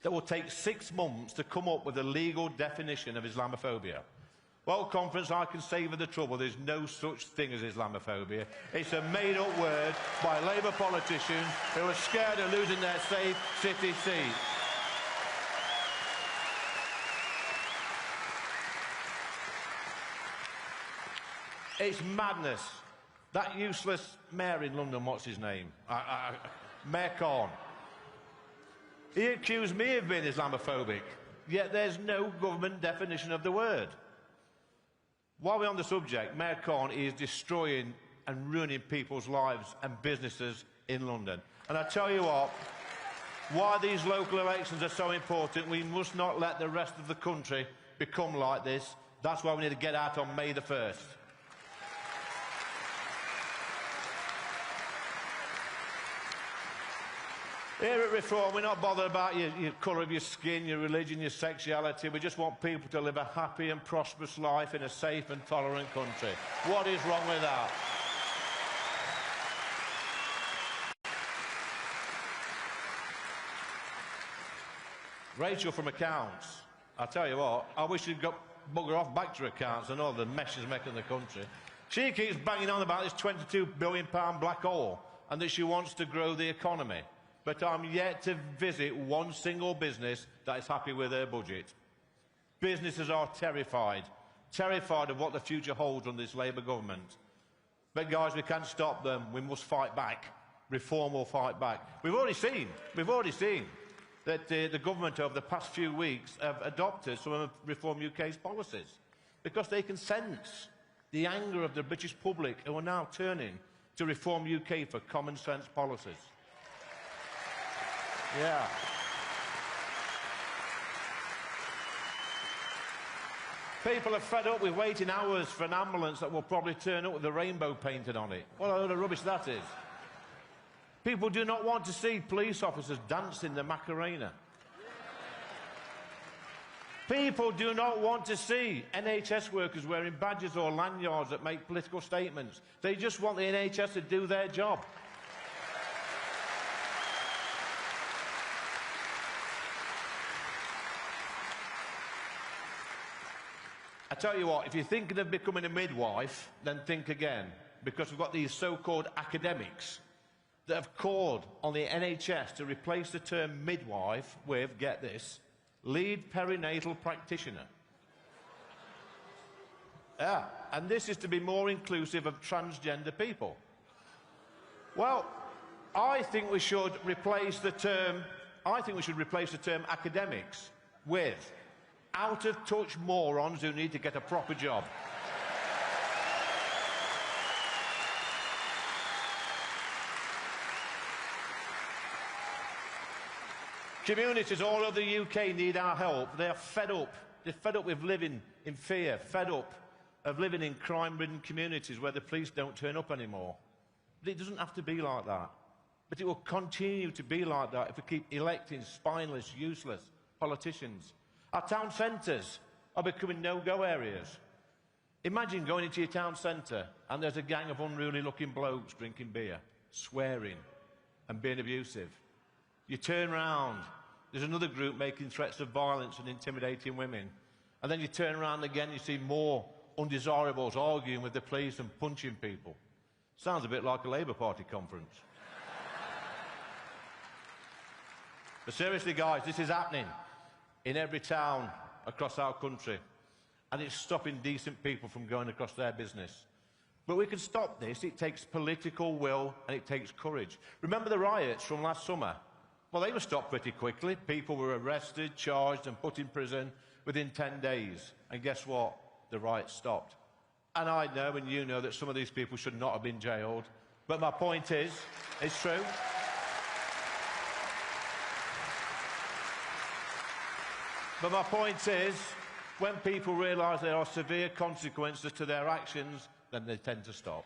that will take 6 months to come up with a legal definition of Islamophobia. Well, conference, I can save her the trouble. There's no such thing as Islamophobia. It's a made-up word by Labour politicians who are scared of losing their safe city seat. It's madness. That useless mayor in London, what's his name? Mayor Corn. He accused me of being Islamophobic, yet there's no government definition of the word. While we're on the subject, Mayor Corn is destroying and ruining people's lives and businesses in London. And I tell you what, why these local elections are so important, we must not let the rest of the country become like this. That's why we need to get out on May the 1st. Here at Reform, we're not bothered about your colour of your skin, your religion, your sexuality. We just want people to live a happy and prosperous life in a safe and tolerant country. What is wrong with that? Rachel from Accounts. I'll tell you what, I wish you'd got bugger off back to Accounts and all the mess she's making in the country. She keeps banging on about this £22 billion black hole and that she wants to grow the economy. But I'm yet to visit one single business that is happy with their budget. Businesses are terrified of what the future holds under this Labour government. But guys, we can't stop them. We must fight back. Reform will fight back. We've already seen that the government over the past few weeks have adopted some of Reform UK's policies because they can sense the anger of the British public who are now turning to Reform UK for common sense policies. Yeah. People are fed up with waiting hours for an ambulance that will probably turn up with a rainbow painted on it. What a load of rubbish that is. People do not want to see police officers dancing the Macarena. People do not want to see NHS workers wearing badges or lanyards that make political statements. They just want the NHS to do their job. I tell you what, if you're thinking of becoming a midwife, then think again, because we've got these so-called academics that have called on the NHS to replace the term midwife with, get this, lead perinatal practitioner. Yeah, and this is to be more inclusive of transgender people. Well, I think we should replace the term academics with out-of-touch morons who need to get a proper job. Communities all over the UK need our help. They are fed up. They're fed up with living in fear, fed up of living in crime-ridden communities where the police don't turn up anymore. But it doesn't have to be like that. But it will continue to be like that if we keep electing spineless, useless politicians. Our town centres are becoming no-go areas. Imagine going into your town centre and there's a gang of unruly-looking blokes drinking beer, swearing and being abusive. You turn round, there's another group making threats of violence and intimidating women. And then you turn around again, you see more undesirables arguing with the police and punching people. Sounds a bit like a Labour Party conference. But seriously, guys, this is happening in every town across our country, and it's stopping decent people from going across their business. But we can stop this. It takes political will and it takes courage. Remember the riots from last summer? Well, they were stopped pretty quickly. People were arrested, charged and put in prison within 10 days. And guess what? The riots stopped. And I know and you know that some of these people should not have been jailed. But my point is, it's true. But my point is, when people realise there are severe consequences to their actions, then they tend to stop.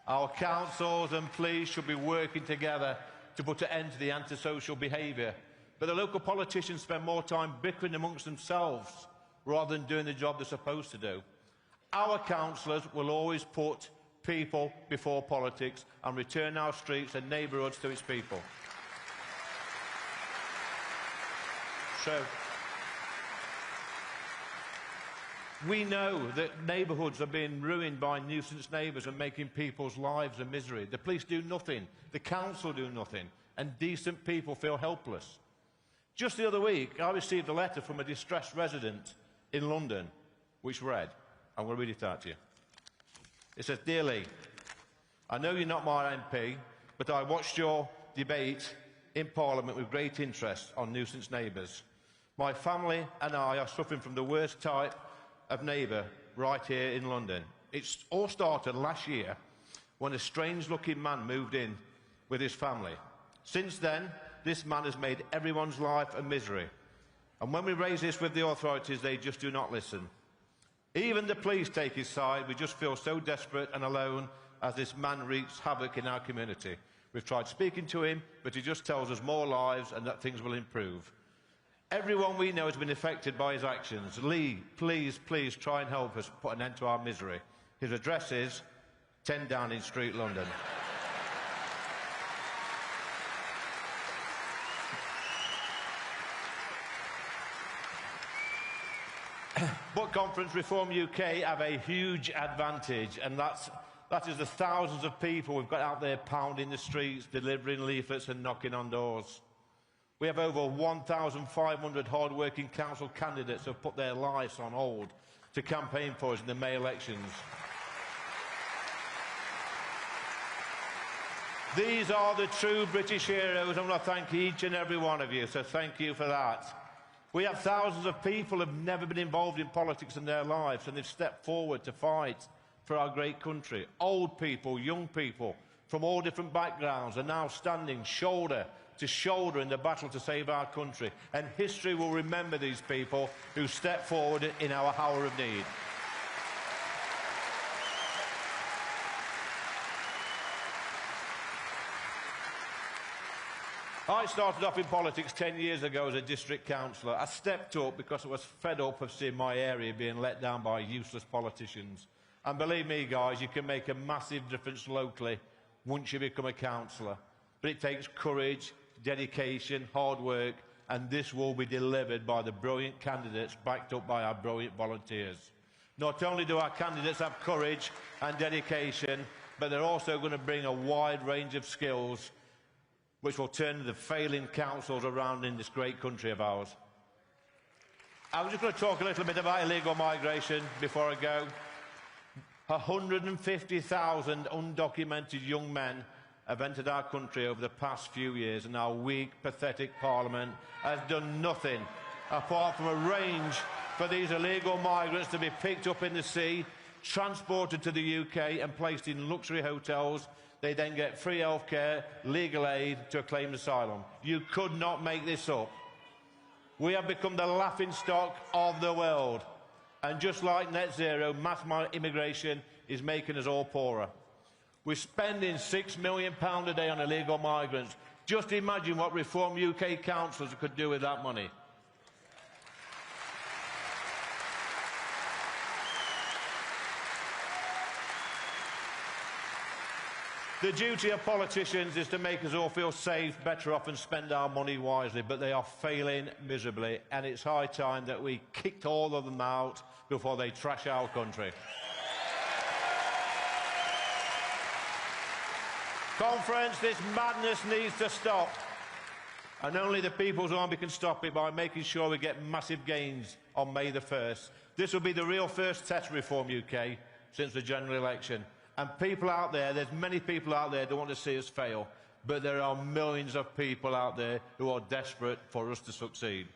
Our councils and police should be working together to put an end to the antisocial behaviour. But the local politicians spend more time bickering amongst themselves rather than doing the job they're supposed to do. Our councillors will always put people before politics and return our streets and neighbourhoods to its people. So, we know that neighbourhoods are being ruined by nuisance neighbours and making people's lives a misery. The police do nothing, the council do nothing, and decent people feel helpless. Just the other week, I received a letter from a distressed resident in London, which read, I'm going to read it out to you. It says, Dear Lee, I know you're not my MP, but I watched your debate in Parliament with great interest on nuisance neighbours. My family and I are suffering from the worst type of neighbour right here in London. It all started last year when a strange-looking man moved in with his family. Since then, this man has made everyone's life a misery. And when we raise this with the authorities, they just do not listen. Even the police take his side. We just feel so desperate and alone as this man wreaks havoc in our community. We've tried speaking to him, but he just tells us more lies and that things will improve. Everyone we know has been affected by his actions. Lee, please, please try and help us put an end to our misery. His address is 10 Downing Street, London. Book Conference Reform UK have a huge advantage, and that is the thousands of people we've got out there pounding the streets, delivering leaflets and knocking on doors. We have over 1,500 hard-working council candidates who have put their lives on hold to campaign for us in the May elections. These are the true British heroes. I want to thank each and every one of you, so thank you for that. We have thousands of people who have never been involved in politics in their lives, and they've stepped forward to fight for our great country. Old people, young people, from all different backgrounds are now standing shoulder to shoulder in the battle to save our country. And history will remember these people who stepped forward in our hour of need. I started off in politics 10 years ago as a district councillor. I stepped up because I was fed up of seeing my area being let down by useless politicians. And believe me, guys, you can make a massive difference locally once you become a councillor. But it takes courage, dedication, hard work, and this will be delivered by the brilliant candidates backed up by our brilliant volunteers. Not only do our candidates have courage and dedication, but they're also going to bring a wide range of skills which will turn the failing councils around in this great country of ours. I'm just going to talk a little bit about illegal migration before I go. 150,000 undocumented young men have entered our country over the past few years, and our weak, pathetic Parliament has done nothing apart from arrange for these illegal migrants to be picked up in the sea, transported to the UK and placed in luxury hotels. They then get free healthcare, legal aid to claim asylum. You could not make this up. We have become the laughingstock of the world. And just like net zero, mass immigration is making us all poorer. We're spending £6 million a day on illegal migrants. Just imagine what Reform UK councillors could do with that money. The duty of politicians is to make us all feel safe, better off and spend our money wisely, but they are failing miserably, and it's high time that we kicked all of them out before they trash our country. Conference, this madness needs to stop. And only the People's Army can stop it by making sure we get massive gains on May the 1st. This will be the real first test Reform UK since the general election. And people out there, there's many people out there that want to see us fail, but there are millions of people out there who are desperate for us to succeed.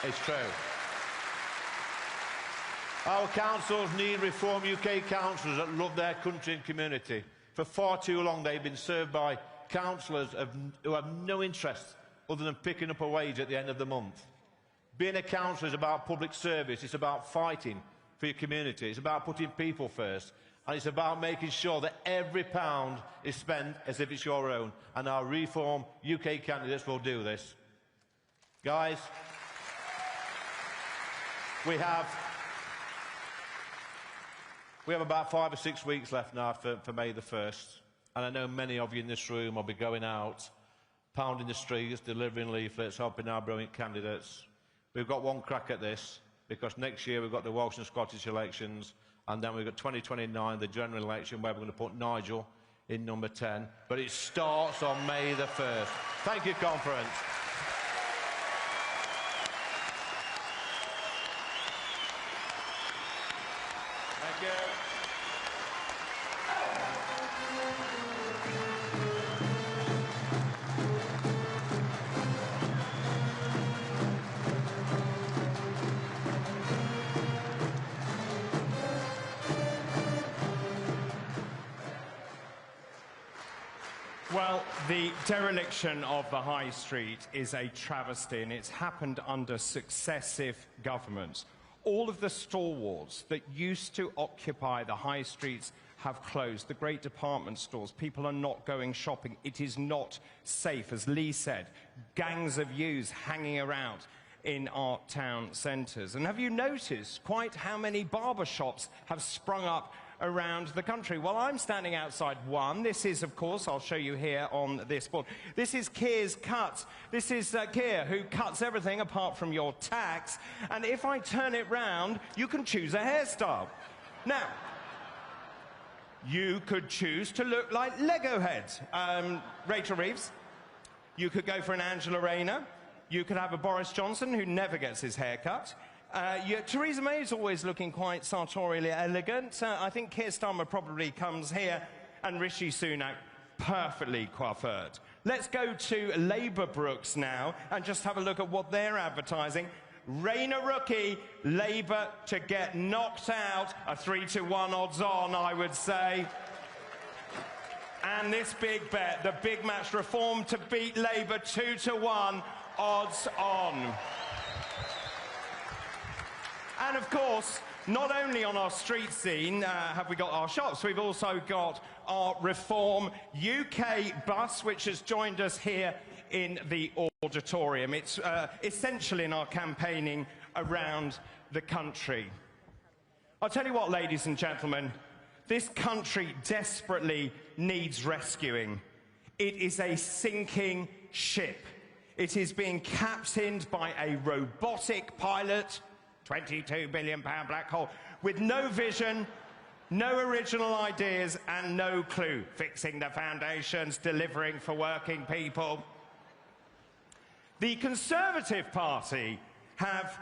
It's true. Our councils need Reform UK councillors that love their country and community. For far too long, they've been served by councillors who have no interest other than picking up a wage at the end of the month. Being a councillor is about public service. It's about fighting for your community. It's about putting people first. And it's about making sure that every pound is spent as if it's your own. And our Reform UK candidates will do this. Guys, we have about 5 or 6 weeks left now for May the 1st. And I know many of you in this room will be going out, pounding the streets, delivering leaflets, helping our brilliant candidates. We've got one crack at this, because next year we've got the Welsh and Scottish elections, and then we've got 2029, the general election, where we're going to put Nigel in number 10. But it starts on May the 1st. Thank you, Conference. Thank you. Well, the dereliction of the High Street is a travesty, and it's happened under successive governments. All of the stalwarts that used to occupy the High Streets have closed. The great department stores, people are not going shopping. It is not safe, as Lee said. Gangs of youths hanging around in our town centres. And have you noticed quite how many barber shops have sprung up around the country? Well, I'm standing outside one. This is, of course, I'll show you here on this board. This is Keir's Cut. This is Keir, who cuts everything apart from your tax. And if I turn it round, you can choose a hairstyle. Now, you could choose to look like Lego heads. Rachel Reeves. You could go for an Angela Rayner. You could have a Boris Johnson, who never gets his hair cut. Theresa May is always looking quite sartorially elegant. I think Keir Starmer probably comes here, and Rishi Sunak perfectly coiffured. Let's go to Labour Brooks now and just have a look at what they're advertising. Rayner rookie, Labour to get knocked out. A 3-1 odds on, I would say. And this big bet, the big match, Reform to beat Labour 2-1, odds on. And of course, not only on our street scene have we got our shops, we've also got our Reform UK bus, which has joined us here in the auditorium. It's essential in our campaigning around the country. I'll tell you what, ladies and gentlemen, this country desperately needs rescuing. It is a sinking ship. It is being captained by a robotic pilot, £22 billion black hole, with no vision, no original ideas and no clue. Fixing the foundations, delivering for working people. The Conservative Party have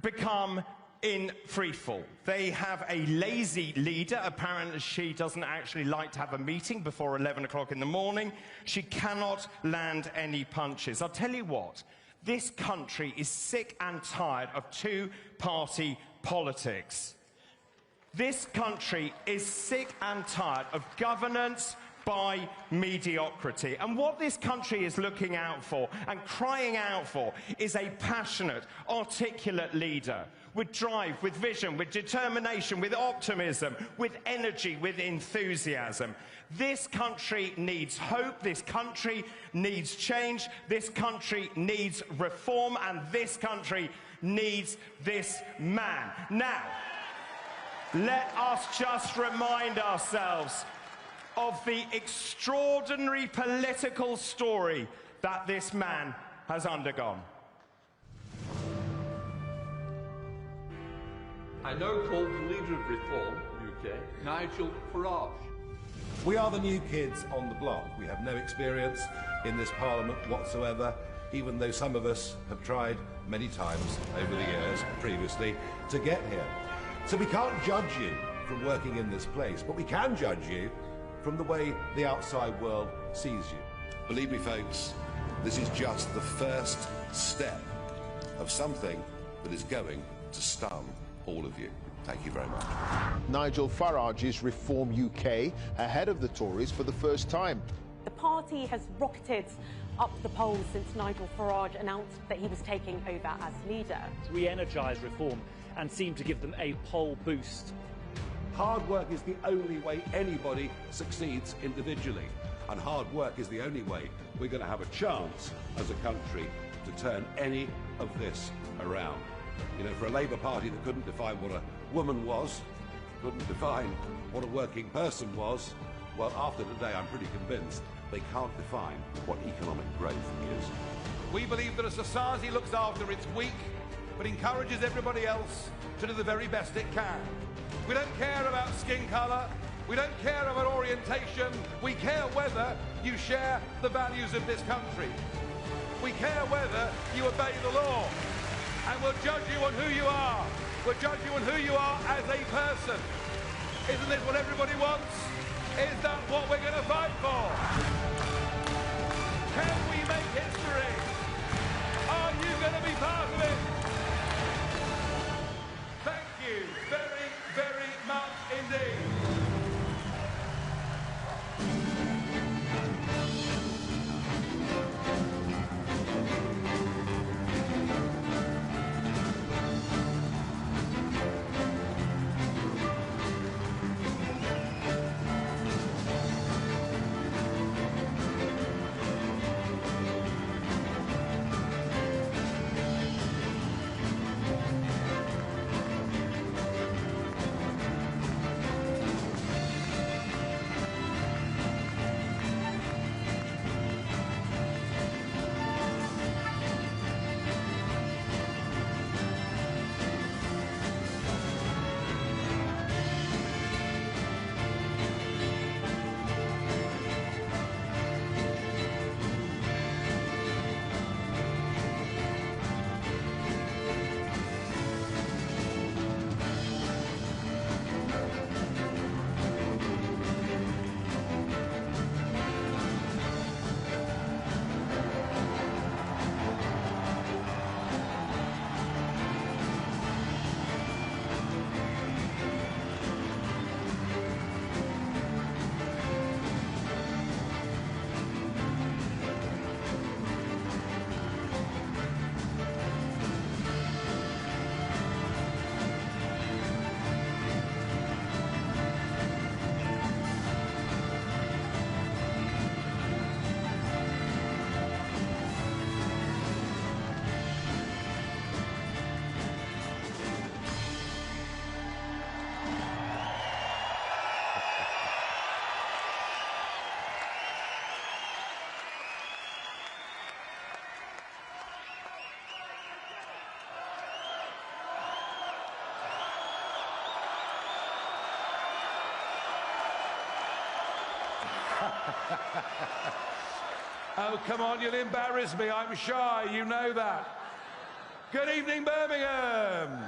become in freefall. They have a lazy leader. Apparently she doesn't actually like to have a meeting before 11 o'clock in the morning. She cannot land any punches. I'll tell you what, this country is sick and tired of two-party politics. This country is sick and tired of governance by mediocrity. And what this country is looking out for and crying out for is a passionate, articulate leader with drive, with vision, with determination, with optimism, with energy, with enthusiasm. This country needs hope, this country needs change, this country needs reform, and this country needs this man. Now, let us just remind ourselves of the extraordinary political story that this man has undergone. I now call the leader of Reform UK, Nigel Farage. We are the new kids on the block. We have no experience in this Parliament whatsoever, even though some of us have tried many times over the years previously to get here. So we can't judge you from working in this place, but we can judge you from the way the outside world sees you. Believe me, folks, this is just the first step of something that is going to stun all of you. Thank you very much. Nigel Farage is Reform UK ahead of the Tories for the first time. The party has rocketed up the polls since Nigel Farage announced that he was taking over as leader. Re-energise Reform and seem to give them a poll boost. Hard work is the only way anybody succeeds individually, and hard work is the only way we're going to have a chance as a country to turn any of this around. You know, for a Labour Party that couldn't define what a woman was, couldn't define what a working person was, well, after today I'm pretty convinced they can't define what economic growth is. We believe that a society looks after its weak, but encourages everybody else to do the very best it can. We don't care about skin colour, we don't care about orientation, we care whether you share the values of this country. We care whether you obey the law, and we'll judge you on who you are. We'll judge you on who you are as a person. Isn't this what everybody wants? Is that what we're going to fight for? Can we make history? Are you going to be part of it? Thank you very, very much indeed. Oh, come on, you'll embarrass me. I'm shy, you know that. Good evening, Birmingham.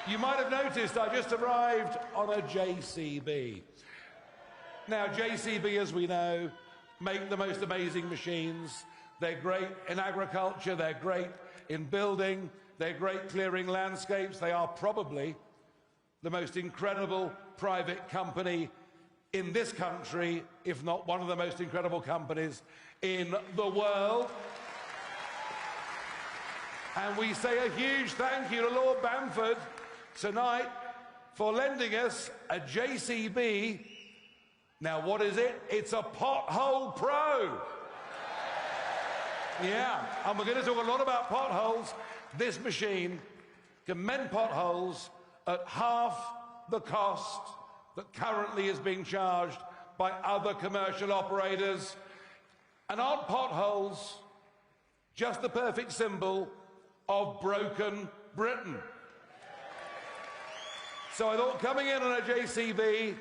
You might have noticed I just arrived on a JCB. Now, JCB, as we know, make the most amazing machines. They're great in agriculture, they're great in building, they're great clearing landscapes. They are probably the most incredible private company in this country, if not one of the most incredible companies in the world. And we say a huge thank you to Lord Bamford tonight for lending us a JCB. Now, what is it? It's a Pothole Pro. Yeah, and we're going to talk a lot about potholes. This machine can mend potholes at half the cost that currently is being charged by other commercial operators. And aren't potholes just the perfect symbol of broken Britain? So I thought coming in on a JCB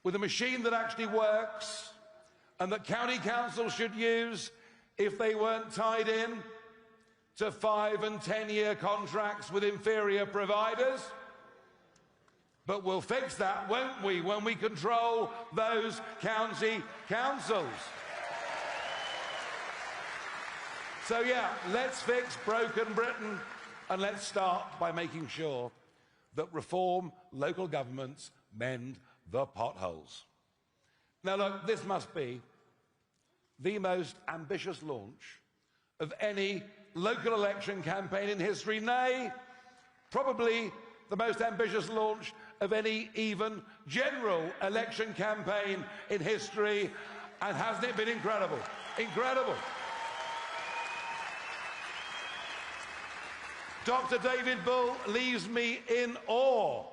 with a machine that actually works and that county councils should use if they weren't tied in to 5- and 10-year contracts with inferior providers. But we'll fix that, won't we, when we control those county councils. So yeah, let's fix broken Britain, and let's start by making sure that reform local governments mend the potholes. Now look, this must be the most ambitious launch of any local election campaign in history, nay, probably the most ambitious launch of any even general election campaign in history. And hasn't it been incredible? Incredible. Dr. David Bull leaves me in awe.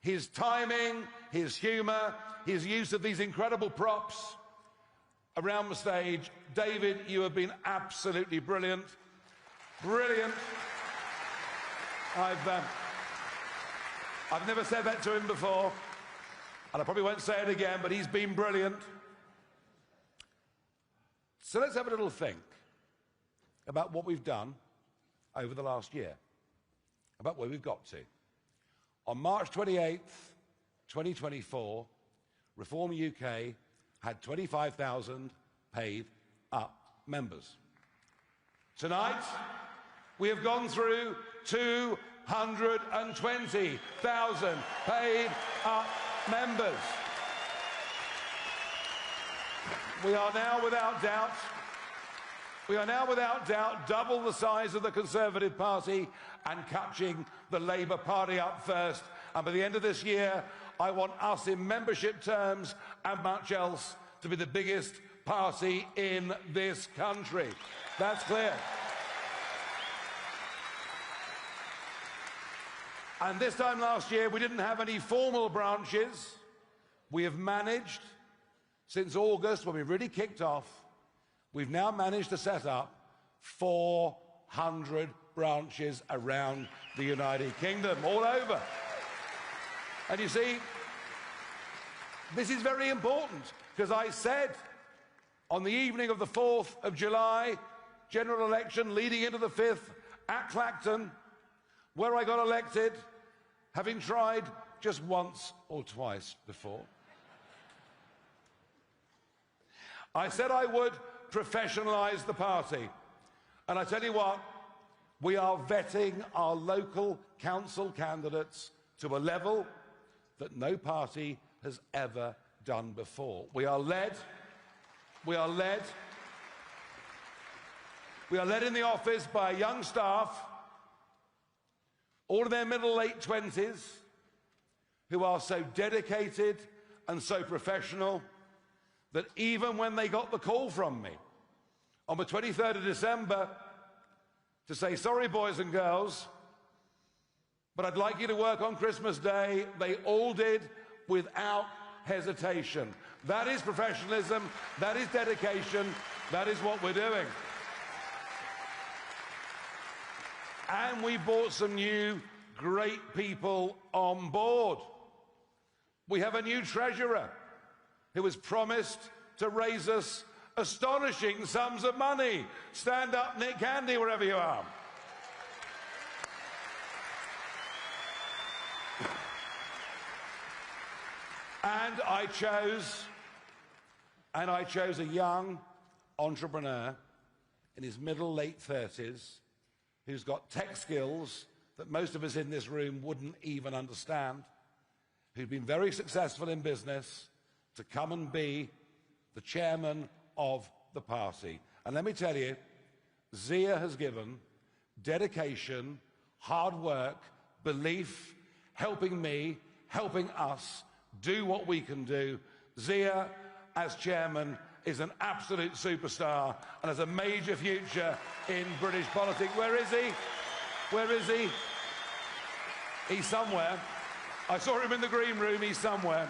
His timing, his humour, his use of these incredible props around the stage. David, you have been absolutely brilliant. Brilliant. I've never said that to him before, and I probably won't say it again, but he's been brilliant. So let's have a little think about what we've done over the last year, about where we've got to. On March 28th, 2024, Reform UK had 25,000 paid-up members. Tonight, we have gone through 220,000 paid-up members. We are now without doubt, double the size of the Conservative Party and catching the Labour Party up first. And by the end of this year, I want us in membership terms and much else to be the biggest party in this country. That's clear. And this time last year, we didn't have any formal branches. We have managed, since August, when we really kicked off, we've now managed to set up 400 branches around the United Kingdom, all over. And you see, this is very important, because I said on the evening of the 4th of July, general election leading into the 5th at Clacton, where I got elected, having tried just once or twice before. I said I would professionalise the party. And I tell you what, we are vetting our local council candidates to a level that no party has ever done before. We are led in the office by a young staff, all of their middle, late 20s, who are so dedicated and so professional that even when they got the call from me on the 23rd of December to say, sorry, boys and girls, but I'd like you to work on Christmas Day, they all did without hesitation. That is professionalism, that is dedication, that is what we're doing. And we brought some new great people on board. We have a new treasurer who has promised to raise us astonishing sums of money. Stand up, Nick Candy, wherever you are. And I chose a young entrepreneur in his middle, late 30s who's got tech skills that most of us in this room wouldn't even understand, who's been very successful in business, to come and be the chairman of the party. And let me tell you, Zia has given dedication, hard work, belief, helping me, helping us do what we can do. Zia, as chairman, is an absolute superstar and has a major future in British politics. Where is he? Where is he? He's somewhere. I saw him in the green room. He's somewhere.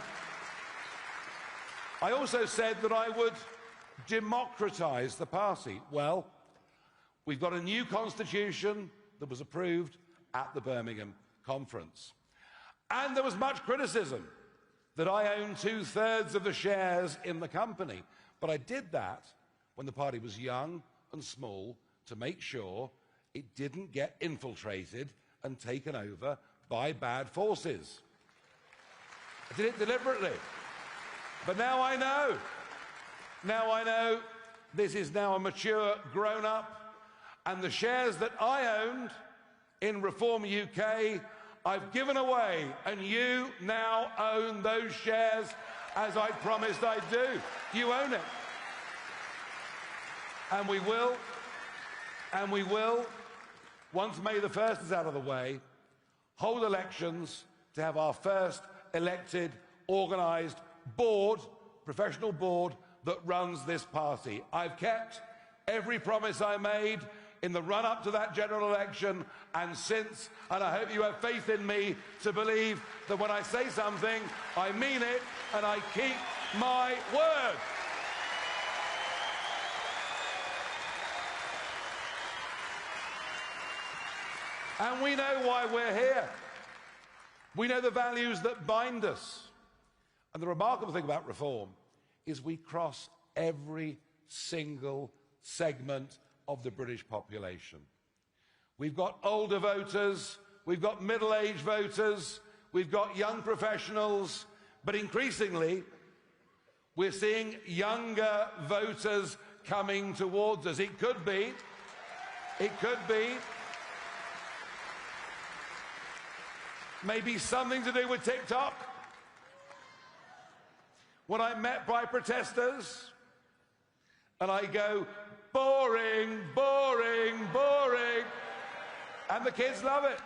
I also said that I would democratise the party. Well, we've got a new constitution that was approved at the Birmingham conference. And there was much criticism that I own 2/3 of the shares in the company. But I did that when the party was young and small to make sure it didn't get infiltrated and taken over by bad forces. I did it deliberately. But now I know. Now I know this is now a mature grown-up, and the shares that I owned in Reform UK, I've given away, and you now own those shares as I promised I'd do. You own it. And we will, once May the 1st is out of the way, hold elections to have our first elected, organised board, professional board, that runs this party. I've kept every promise I made in the run-up to that general election and since, and I hope you have faith in me to believe that when I say something, I mean it and I keep my word. And we know why we're here. We know the values that bind us. And the remarkable thing about Reform is we cross every single segment of the British population. We've got older voters, we've got middle-aged voters, we've got young professionals, but increasingly we're seeing younger voters coming towards us. It could be maybe something to do with TikTok. When I'm met by protesters and I go, boring, boring, boring, and the kids love it.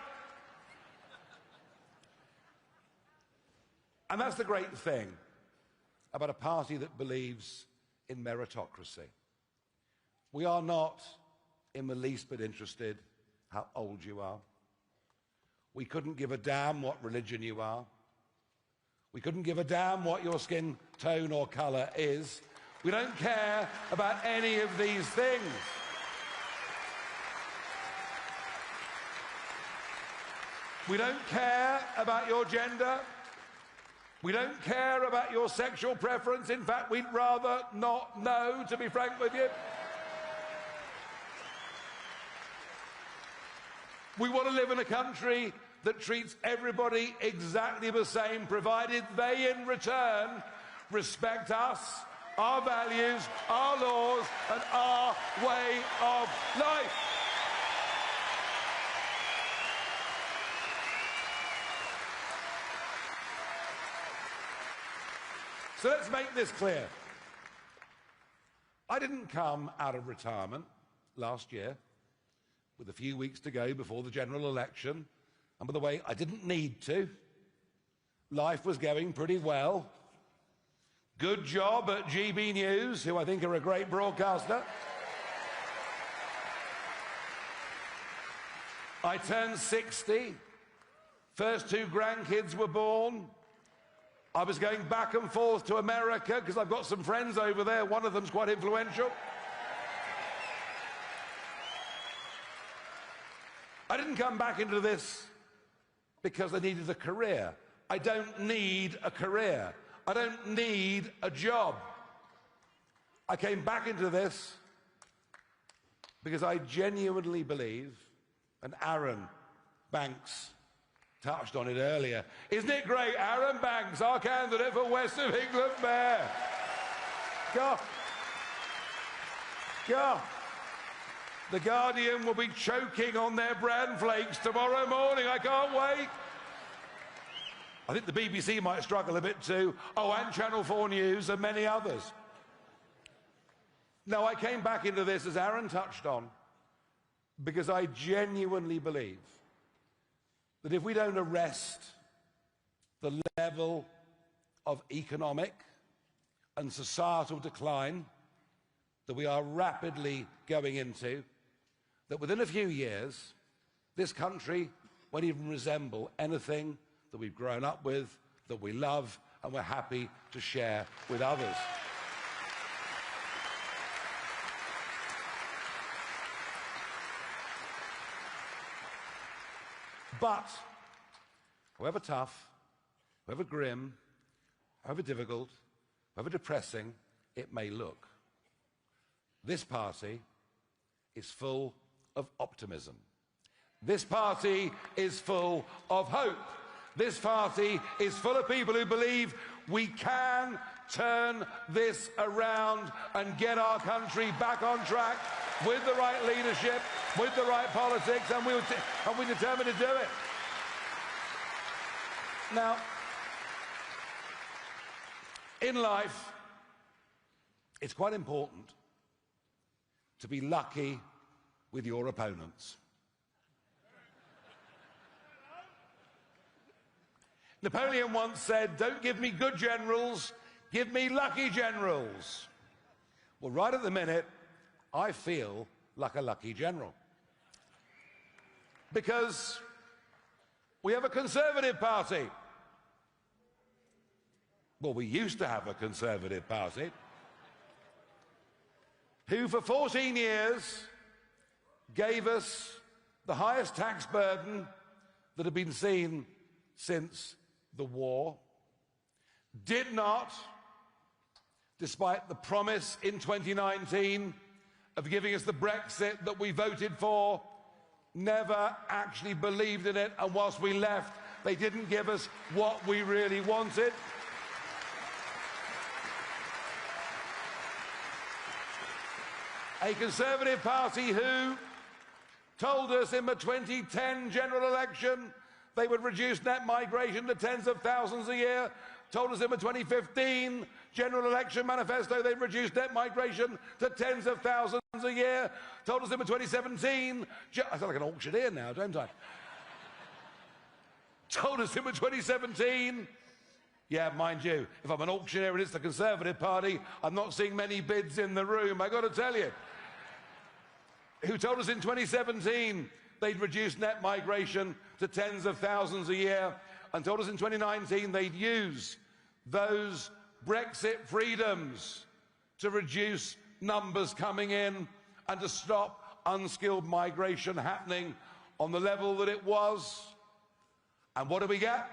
And that's the great thing about a party that believes in meritocracy. We are not in the least bit interested how old you are. We couldn't give a damn what religion you are. We couldn't give a damn what your skin tone or colour is. We don't care about any of these things. We don't care about your gender. We don't care about your sexual preference. In fact, we'd rather not know, to be frank with you. We want to live in a country that treats everybody exactly the same, provided they, in return, respect us, our values, our laws, and our way of life. So let's make this clear. I didn't come out of retirement last year with a few weeks to go before the general election. And by the way, I didn't need to. Life was going pretty well. Good job at GB News, who I think are a great broadcaster. I turned 60. First 2 grandkids were born. I was going back and forth to America because I've got some friends over there. One of them's quite influential. I didn't come back into this because I needed a career. I don't need a career. I don't need a job. I came back into this because I genuinely believe, and Aaron Banks touched on it earlier. Isn't it great? Aaron Banks, our candidate for West of England Mayor. God. The Guardian will be choking on their bran flakes tomorrow morning. I can't wait. I think the BBC might struggle a bit too. Oh, and Channel 4 News and many others. Now, I came back into this, as Aaron touched on, because I genuinely believe that if we don't arrest the level of economic and societal decline that we are rapidly going into, that within a few years, this country won't even resemble anything that we've grown up with, that we love, and we're happy to share with others. But, however tough, however grim, however difficult, however depressing it may look, this party is full of optimism. This party is full of hope. This party is full of people who believe we can turn this around and get our country back on track with the right leadership, with the right politics, and we're determined to do it. Now, in life, it's quite important to be lucky with your opponents. Napoleon once said, "Don't give me good generals, give me lucky generals." Well, right at the minute, I feel like a lucky general. Because we have a Conservative Party. Well, we used to have a Conservative Party who for 14 years gave us the highest tax burden that had been seen since the war, did not, despite the promise in 2019 of giving us the Brexit that we voted for, never actually believed in it, and whilst we left, they didn't give us what we really wanted. A Conservative Party who told us in the 2010 general election they would reduce net migration to tens of thousands a year, told us in the 2015 general election manifesto they'd reduce net migration to tens of thousands a year, told us in the 2017, I sound like an auctioneer now, don't I? Told us in the 2017, yeah, mind you, if I'm an auctioneer and it's the Conservative Party, I'm not seeing many bids in the room, I got to tell you. Who told us in 2017 they'd reduce net migration to tens of thousands a year, and told us in 2019 they'd use those Brexit freedoms to reduce numbers coming in and to stop unskilled migration happening on the level that it was. And what do we get?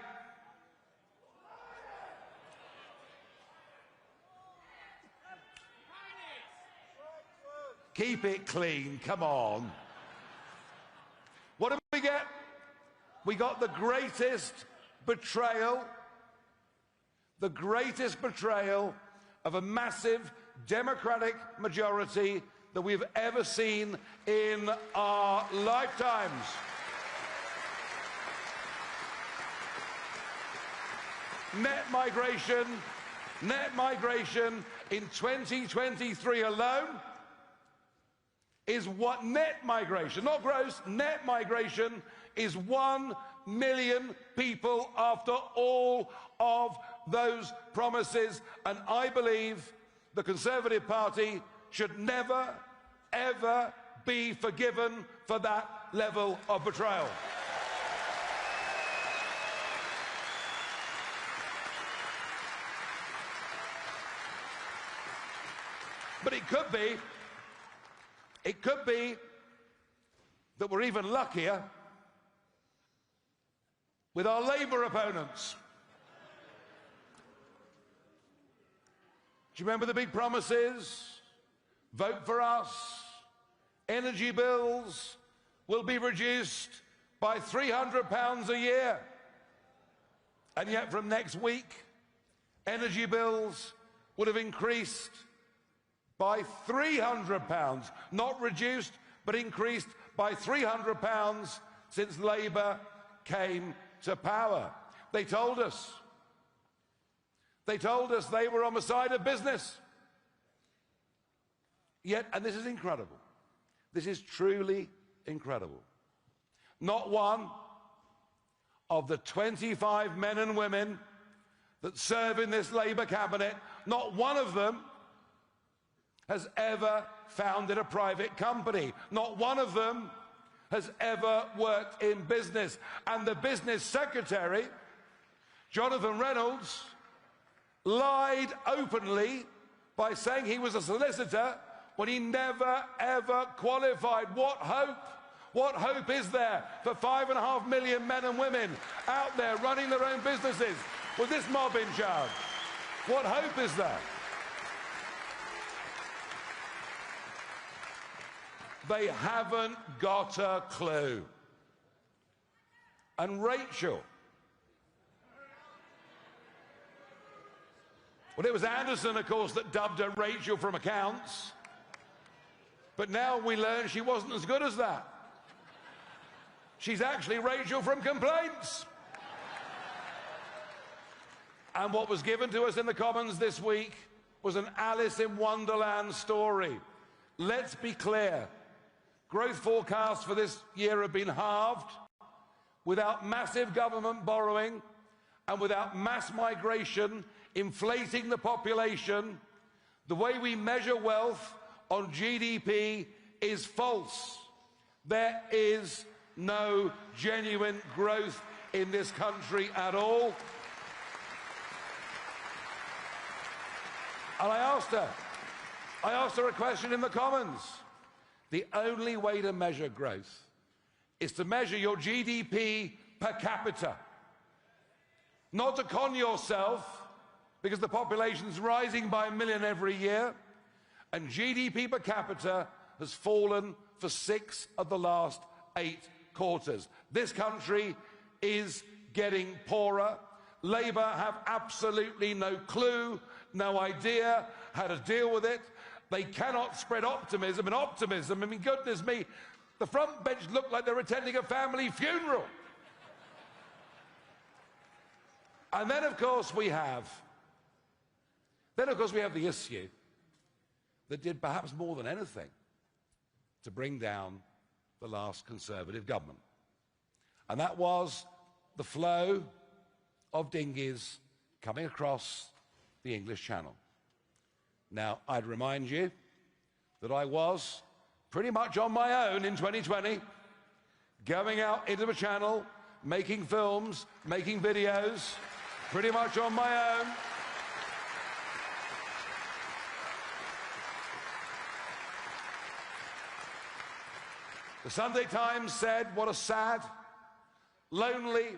Keep it clean, come on. What did we get? We got the greatest betrayal of a massive democratic majority that we've ever seen in our lifetimes. Net migration in 2023 alone is what net migration, not gross, net migration is 1 million people after all of those promises. And I believe the Conservative Party should never, ever be forgiven for that level of betrayal. But it could be that we're even luckier with our Labour opponents. you remember the big promises? Vote for us. Energy bills will be reduced by £300 a year. And yet from next week, energy bills would have increased by £300, not reduced, but increased by £300 since Labour came to power. They told us they were on the side of business. Yet, and this is incredible, this is truly incredible, not one of the 25 men and women that serve in this Labour cabinet, not one of them has ever founded a private company. Not one of them has ever worked in business. And the business secretary, Jonathan Reynolds, lied openly by saying he was a solicitor when he never, ever qualified. What hope? What hope is there for 5.5 million men and women out there running their own businesses with this mob in charge? What hope is there? They haven't got a clue. And Rachel, well, it was Anderson, of course, that dubbed her Rachel from accounts. But now we learn she wasn't as good as that. She's actually Rachel from complaints. And what was given to us in the Commons this week was an Alice in Wonderland story. Let's be clear. Growth forecasts for this year have been halved. Without massive government borrowing and without mass migration inflating the population, the way we measure wealth on GDP is false. There is no genuine growth in this country at all. And I asked her a question in the Commons. The only way to measure growth is to measure your GDP per capita. Not to con yourself, because the population's rising by 1 million every year, and GDP per capita has fallen for 6 of the last 8 quarters. This country is getting poorer. Labour have absolutely no clue, no idea how to deal with it. They cannot spread optimism, and optimism, I mean, goodness me, the front bench look like they're attending a family funeral. And then, of course, we have the issue that did perhaps more than anything to bring down the last Conservative government. And that was the flow of dinghies coming across the English Channel. Now, I'd remind you that I was pretty much on my own in 2020, going out into the Channel, making films, making videos, pretty much on my own. The Sunday Times said, what a sad, lonely,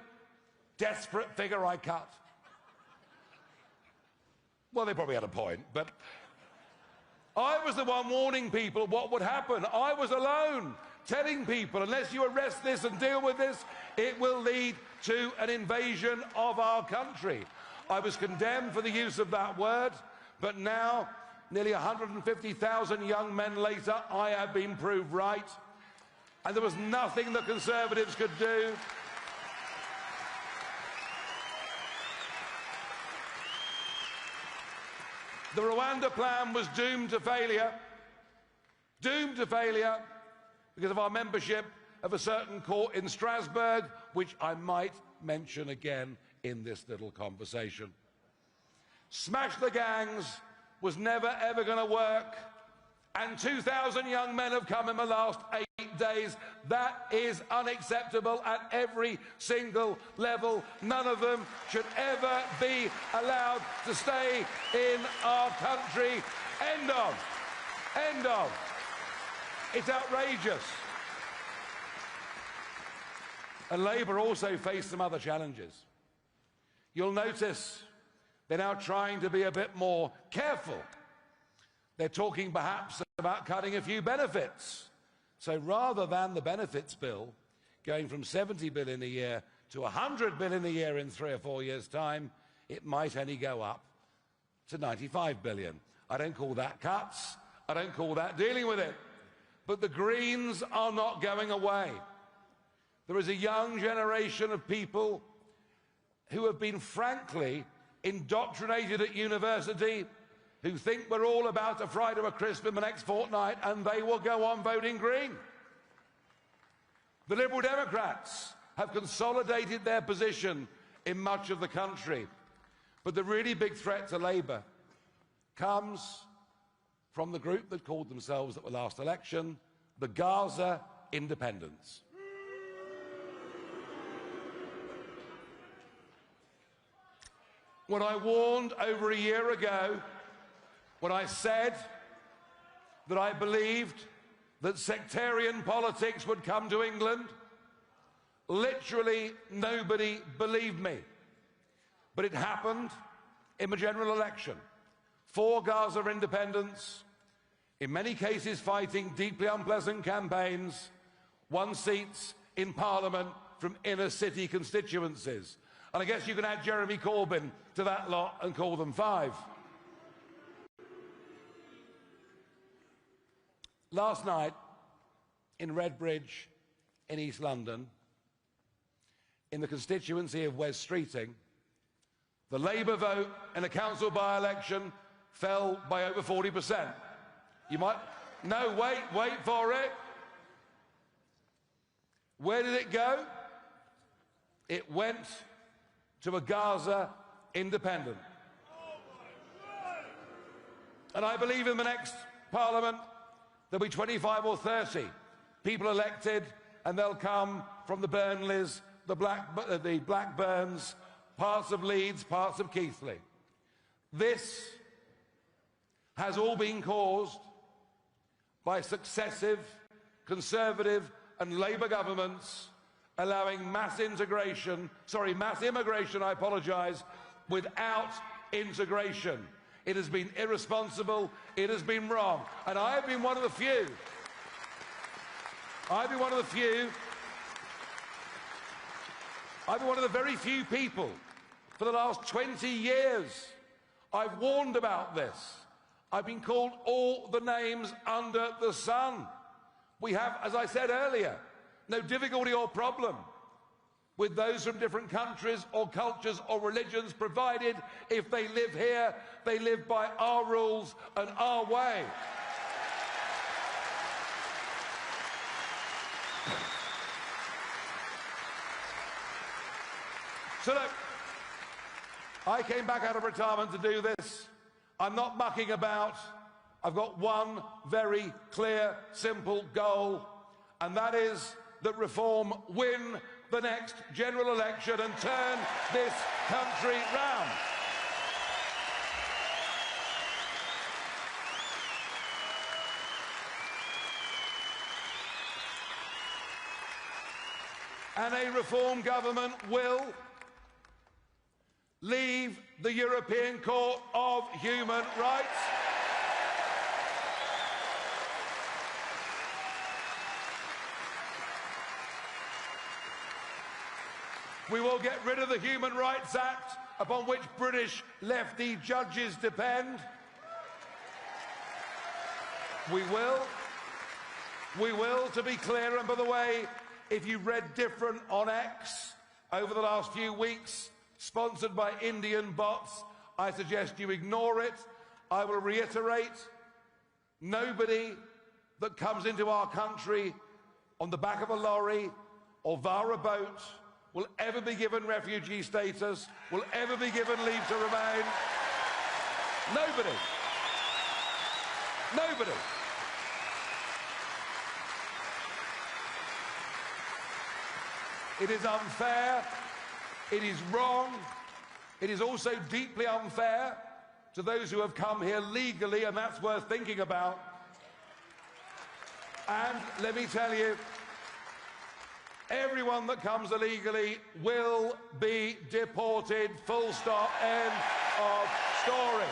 desperate figure I cut. Well, they probably had a point, but I was the one warning people what would happen. I was alone, telling people, unless you arrest this and deal with this, it will lead to an invasion of our country. I was condemned for the use of that word, but now, nearly 150,000 young men later, I have been proved right. And there was nothing the Conservatives could do. The Rwanda plan was doomed to failure because of our membership of a certain court in Strasbourg, which I might mention again in this little conversation. Smash the gangs was never ever going to work, and 2,000 young men have come in the last 8 days. That is unacceptable at every single level. None of them should ever be allowed to stay in our country. End of. End of. It's outrageous. And Labour also faced some other challenges. You'll notice They're now trying to be a bit more careful. They're talking perhaps about cutting a few benefits. So rather than the benefits bill going from 70 billion a year to 100 billion a year in 3 or 4 years' time, it might only go up to 95 billion. I don't call that cuts. I don't call that dealing with it. But the Greens are not going away. There is a young generation of people who have been, frankly, indoctrinated at university, who think we're all about to fry to a crisp in the next fortnight, and they will go on voting Green. The Liberal Democrats have consolidated their position in much of the country. But the really big threat to Labour comes from the group that called themselves at the last election the Gaza Independents. When I warned over a year ago, when I said that I believed that sectarian politics would come to England, literally nobody believed me. But it happened in the general election. 4 Gaza independents, in many cases fighting deeply unpleasant campaigns, won seats in Parliament from inner city constituencies. And I guess you can add Jeremy Corbyn to that lot and call them 5. Last night, in Redbridge, in East London, in the constituency of Wes Streeting, the Labour vote in a council by-election fell by over 40%. You might... No, wait for it. Where did it go? It went to a Gaza independent. And I believe in the next Parliament there'll be 25 or 30 people elected, and they'll come from the Burnleys, the Blackburns, parts of Leeds, parts of Keighley. This has all been caused by successive Conservative and Labour governments allowing mass immigration, I apologise, without integration. It has been irresponsible, it has been wrong. And I have been one of the few. I've been one of the very few people for the last 20 years. I've warned about this. I've been called all the names under the sun. We have, as I said earlier, no difficulty or problem with those from different countries or cultures or religions, provided if they live here, they live by our rules and our way. So look, I came back out of retirement to do this. I'm not mucking about. I've got one very clear, simple goal, and that is that Reform win the next general election and turn this country round. And a Reform government will leave the European Court of Human Rights. We will get rid of the Human Rights Act, upon which British lefty judges depend. We will, to be clear, and by the way, if you read different on X over the last few weeks, sponsored by Indian bots, I suggest you ignore it. I will reiterate, nobody that comes into our country on the back of a lorry or via a boat will ever be given refugee status, will ever be given leave to remain. Nobody. Nobody. It is unfair, it is wrong, it is also deeply unfair to those who have come here legally, and that's worth thinking about. And let me tell you, Everyone that comes illegally will be deported. Full stop. End of story.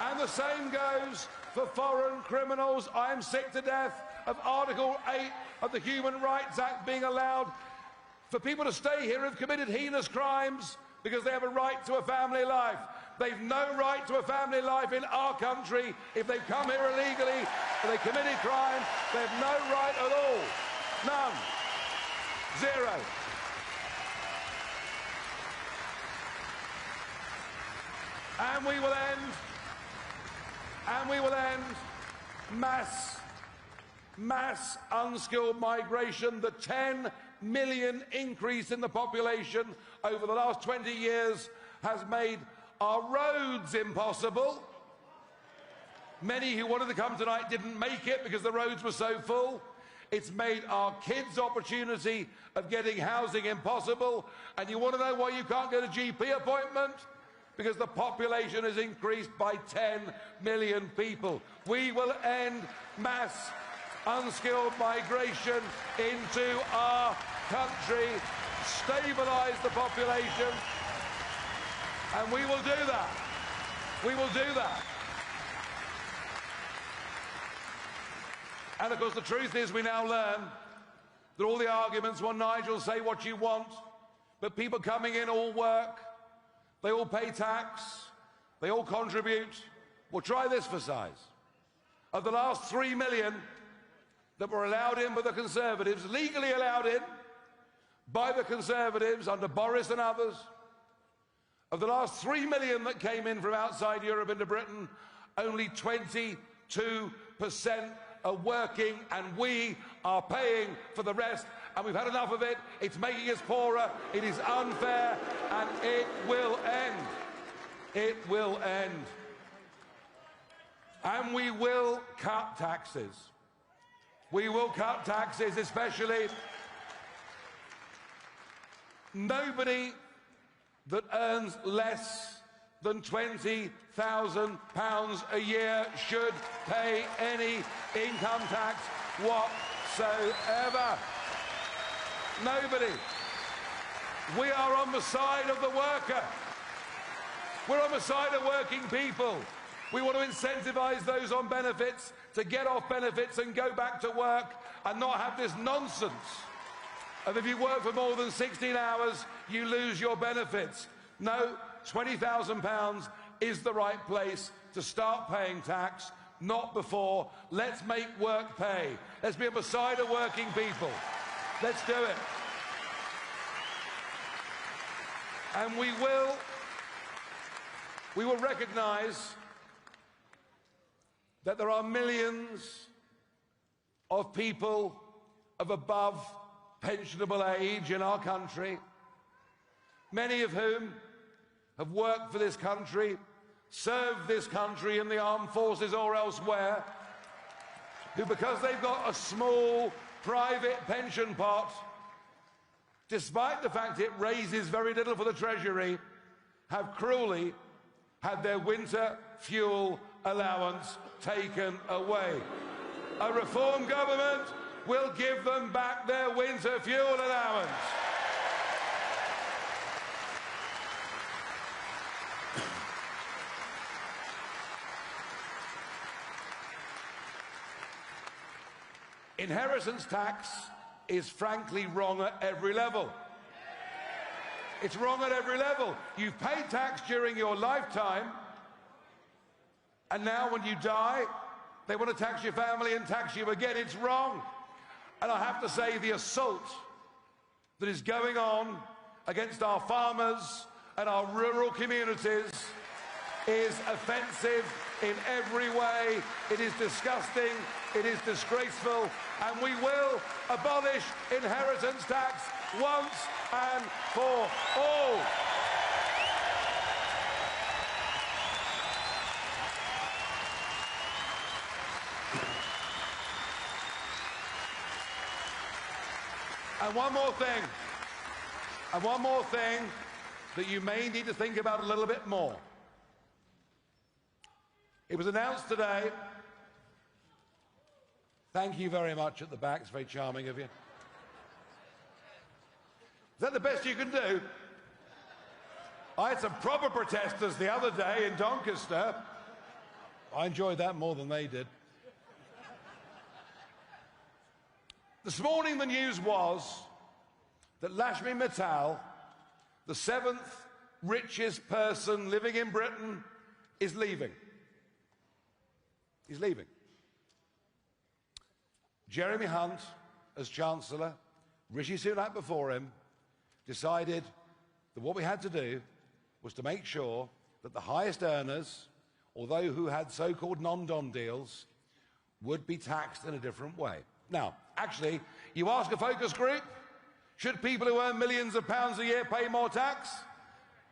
And the same goes for foreign criminals. I am sick to death of Article 8 of the Human Rights Act being allowed for people to stay here who've committed heinous crimes because they have a right to a family life. They've no right to a family life in our country. If they've come here illegally and they committed crime, they have no right at all. None. Zero. And we will end mass unskilled migration. The 10 million increase in the population over the last 20 years has made our roads impossible. Many who wanted to come tonight didn't make it because the roads were so full. It's made our kids' opportunity of getting housing impossible. And you want to know why you can't get a GP appointment? Because the population has increased by 10 million people. We will end mass unskilled migration into our country, stabilise the population, and we will do that. We will do that. And of course the truth is we now learn that all the arguments, well, Nigel, say what you want, but people coming in all work, they all pay tax, they all contribute. Well, try this for size. Of the last 3 million that were allowed in by the Conservatives, legally allowed in by the Conservatives under Boris and others, of the last 3 million that came in from outside Europe into Britain, only 22% are working, and we are paying for the rest. And we've had enough of it. It's making us poorer. It is unfair, and it will end. It will end. And we will cut taxes. We will cut taxes, especially nobody that earns less than £20,000 a year should pay any income tax whatsoever. Nobody. We are on the side of the worker. We're on the side of working people. We want to incentivise those on benefits to get off benefits and go back to work and not have this nonsense of if you work for more than 16 hours, you lose your benefits. No, £20,000 is the right place to start paying tax, not before. Let's make work pay. Let's be on the side of working people. Let's do it. And we will recognise that there are millions of people of above pensionable age in our country, many of whom have worked for this country, served this country in the armed forces or elsewhere, who, because they've got a small private pension pot, despite the fact it raises very little for the Treasury, have cruelly had their winter fuel allowance taken away. A reform government will give them back their winter fuel allowance. Inheritance tax is frankly wrong at every level. It's wrong at every level. You've paid tax during your lifetime, and now when you die, They want to tax your family and tax you again. It's wrong. And I have to say, the assault that is going on against our farmers and our rural communities is offensive in every way. It is disgusting, it is disgraceful, and we will abolish inheritance tax once and for all. And one more thing that you may need to think about a little bit more. It was announced today. Thank you very much at the back. It's very charming of you. Is that the best you can do? I had some proper protesters the other day in Doncaster. I enjoyed that more than they did. This morning the news was that Lakshmi Mittal, the 7th richest person living in Britain, is leaving. He's leaving. Jeremy Hunt, as Chancellor, Rishi Sunak before him, decided that what we had to do was to make sure that the highest earners, although who had so-called non-dom deals, would be taxed in a different way. Now, actually, you ask a focus group, should people who earn millions of pounds a year pay more tax?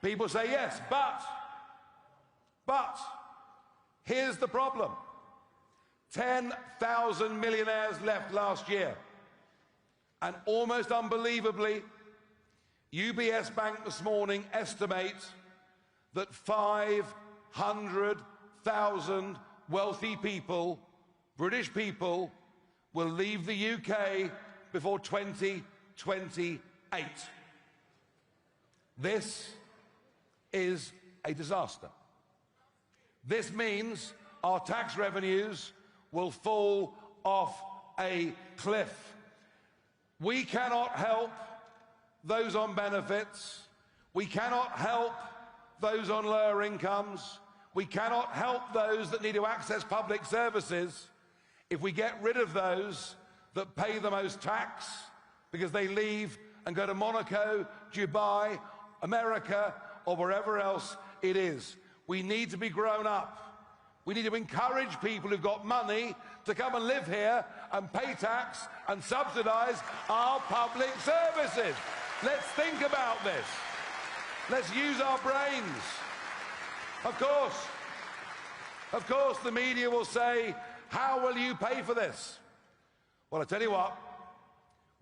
People say yes, but, here's the problem. 10,000 millionaires left last year. And almost unbelievably, UBS Bank this morning estimates that 500,000 wealthy people, British people, will leave the UK before 2028. This is a disaster. This means our tax revenues will fall off a cliff. We cannot help those on benefits. We cannot help those on lower incomes. We cannot help those that need to access public services if we get rid of those that pay the most tax because they leave and go to Monaco, Dubai, America, or wherever else it is. We need to be grown up. We need to encourage people who've got money to come and live here and pay tax and subsidise our public services. Let's think about this. Let's use our brains. Of course, the media will say, how will you pay for this? Well, I tell you what,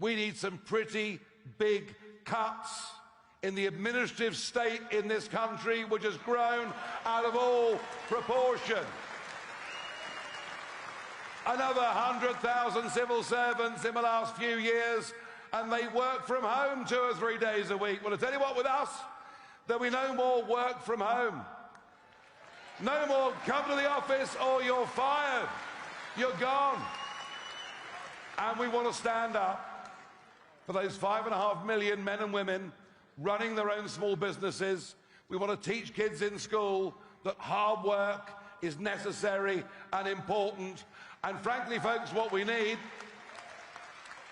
we need some pretty big cuts in the administrative state in this country, which has grown out of all proportion. Another 100,000 civil servants in the last few years, and they work from home 2 or 3 days a week. Well, I tell you what, with us, there'll be no more work from home. No more come to the office or you're fired. You're gone. And we want to stand up for those 5.5 million men and women running their own small businesses. We want to teach kids in school that hard work is necessary and important. And frankly, folks, what we need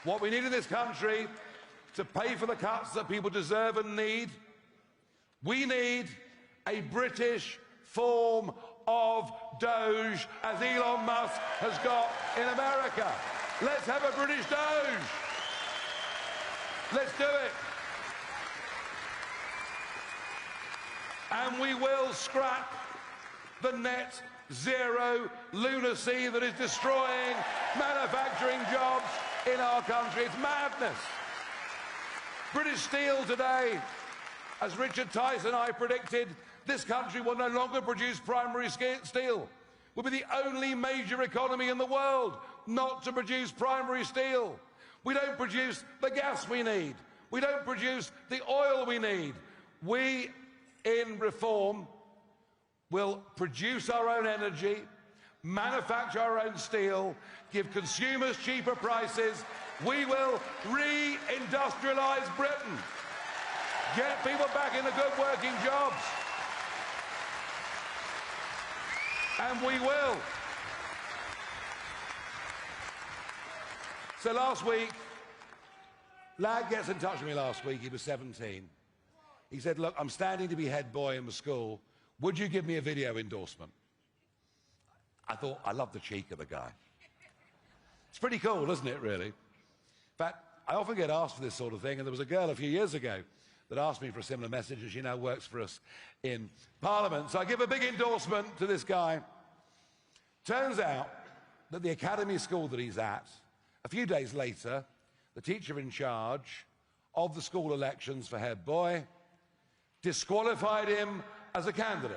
in this country to pay for the cuts that people deserve and need, we need a British form of Doge, as Elon Musk has got in America. Let's have a British Doge. Let's do it. And we will scrap the net zero lunacy that is destroying manufacturing jobs in our country. It's madness. British Steel today, as Richard Tyson and I predicted, this country will no longer produce primary steel. We'll be the only major economy in the world not to produce primary steel. We don't produce the gas we need. We don't produce the oil we need. We, in reform, will produce our own energy, manufacture our own steel, give consumers cheaper prices. We will re-industrialise Britain, get people back into good working jobs. And we will So last week, lad gets in touch with me last week. He was 17. He said, look, I'm standing to be head boy in the school. Would you give me a video endorsement? I thought, I love the cheek of the guy. It's pretty cool, isn't it, really? In fact, I often get asked for this sort of thing, and there was a girl a few years ago that asked me for a similar message, and she now works for us in Parliament. So I give a big endorsement to this guy. Turns out that the academy school that he's at, a few days later, the teacher in charge of the school elections for head boy disqualified him as a candidate.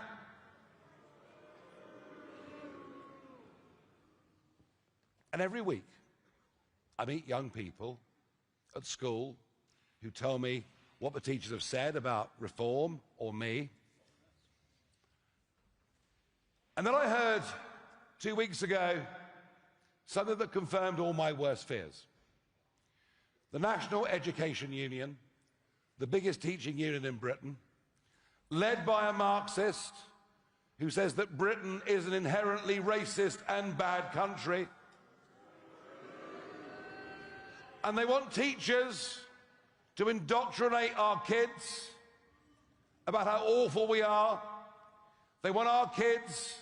And every week, I meet young people at school who tell me what the teachers have said about reform or me. And then I heard 2 weeks ago something that confirmed all my worst fears. The National Education Union, the biggest teaching union in Britain, led by a Marxist who says that Britain is an inherently racist and bad country. And they want teachers to indoctrinate our kids about how awful we are. They want our kids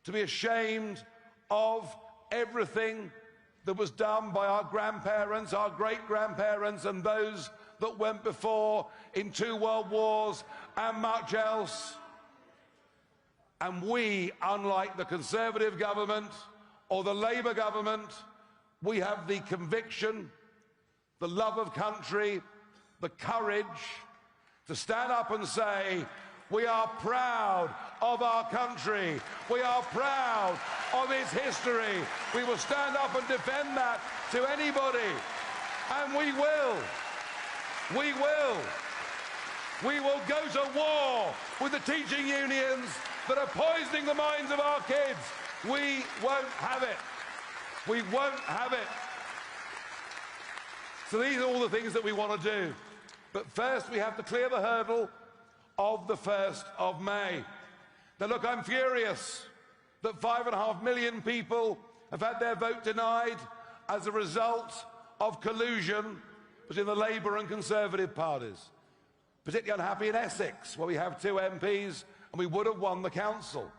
to be ashamed of everything that was done by our grandparents, our great-grandparents, and those that went before in 2 world wars and much else. And we, unlike the Conservative government or the Labour government, we have the conviction, the love of country, the courage to stand up and say, we are proud of our country. We are proud of its history. We will stand up and defend that to anybody. And we will. We will. We will go to war with the teaching unions that are poisoning the minds of our kids. We won't have it. We won't have it. So these are all the things that we want to do. But first we have to clear the hurdle of the 1st of May. Now look, I'm furious that 5.5 million people have had their vote denied as a result of collusion between the Labour and Conservative parties. Particularly unhappy in Essex, where we have 2 MPs and we would have won the council.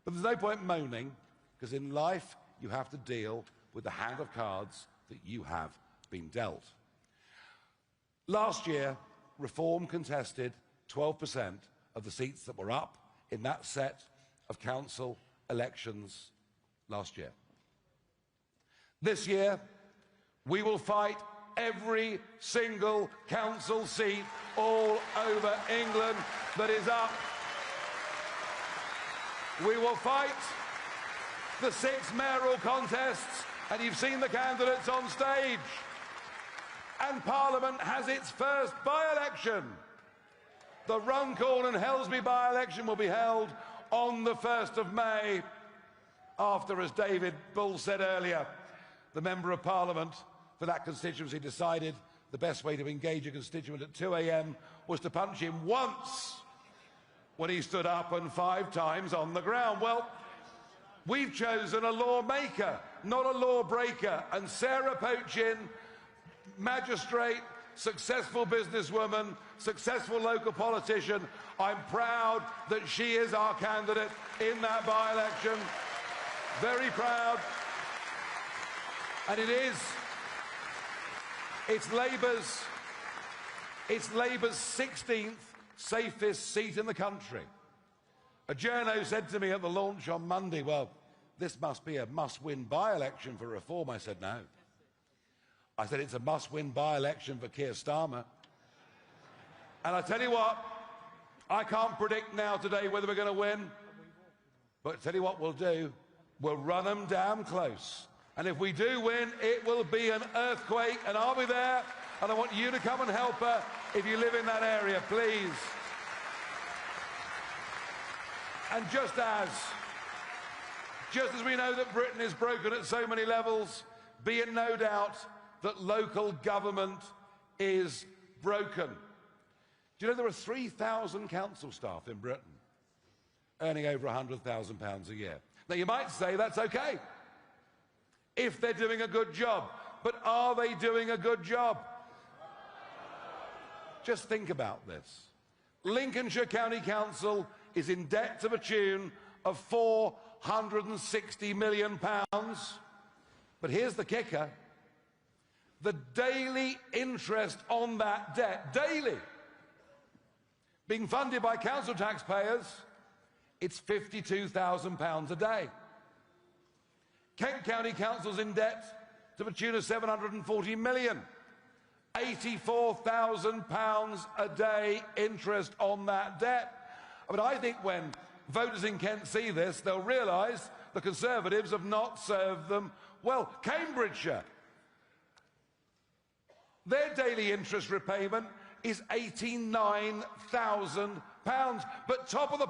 But there's no point moaning, because in life you have to deal with the hand of cards that you have been dealt. Last year, Reform contested 12% of the seats that were up in that set of council elections last year. This year, we will fight every single council seat all over England that is up. We will fight the 6 mayoral contests, and you've seen the candidates on stage. And Parliament has its first by-election. The Runcorn and Helsby by-election will be held on the 1st of May, after, as David Bull said earlier, the Member of Parliament for that constituency decided the best way to engage a constituent at 2 a.m. was to punch him once when he stood up and 5 times on the ground. Well, we've chosen a lawmaker, not a lawbreaker, and Sarah Pochin, magistrate, successful businesswoman, successful local politician, I'm proud that she is our candidate in that by-election. Very proud. And it's Labour's 16th safest seat in the country. A journo said to me at the launch on Monday, well, this must be a must-win by-election for Reform. I said, no. I said, it's a must-win by-election for Keir Starmer. And I tell you what, I can't predict now today whether we're going to win, but I tell you what we'll do, we'll run them damn close. And if we do win, it will be an earthquake, and I'll be there, and I want you to come and help her if you live in that area, please. And just as we know that Britain is broken at so many levels, be in no doubt that local government is broken. Do you know there are 3,000 council staff in Britain earning over £100,000 a year? Now, you might say that's okay if they're doing a good job. but are they doing a good job? Just think about this. Lincolnshire County Council is in debt to the tune of £460 million. But here's the kicker. The daily interest on that debt, daily, being funded by council taxpayers, it's £52,000 a day. Kent County Council's in debt to the tune of £740 million. £84,000 a day interest on that debt. I mean, I think when voters in Kent see this, they'll realise the Conservatives have not served them well. Cambridgeshire, their daily interest repayment is £89,000. But top of the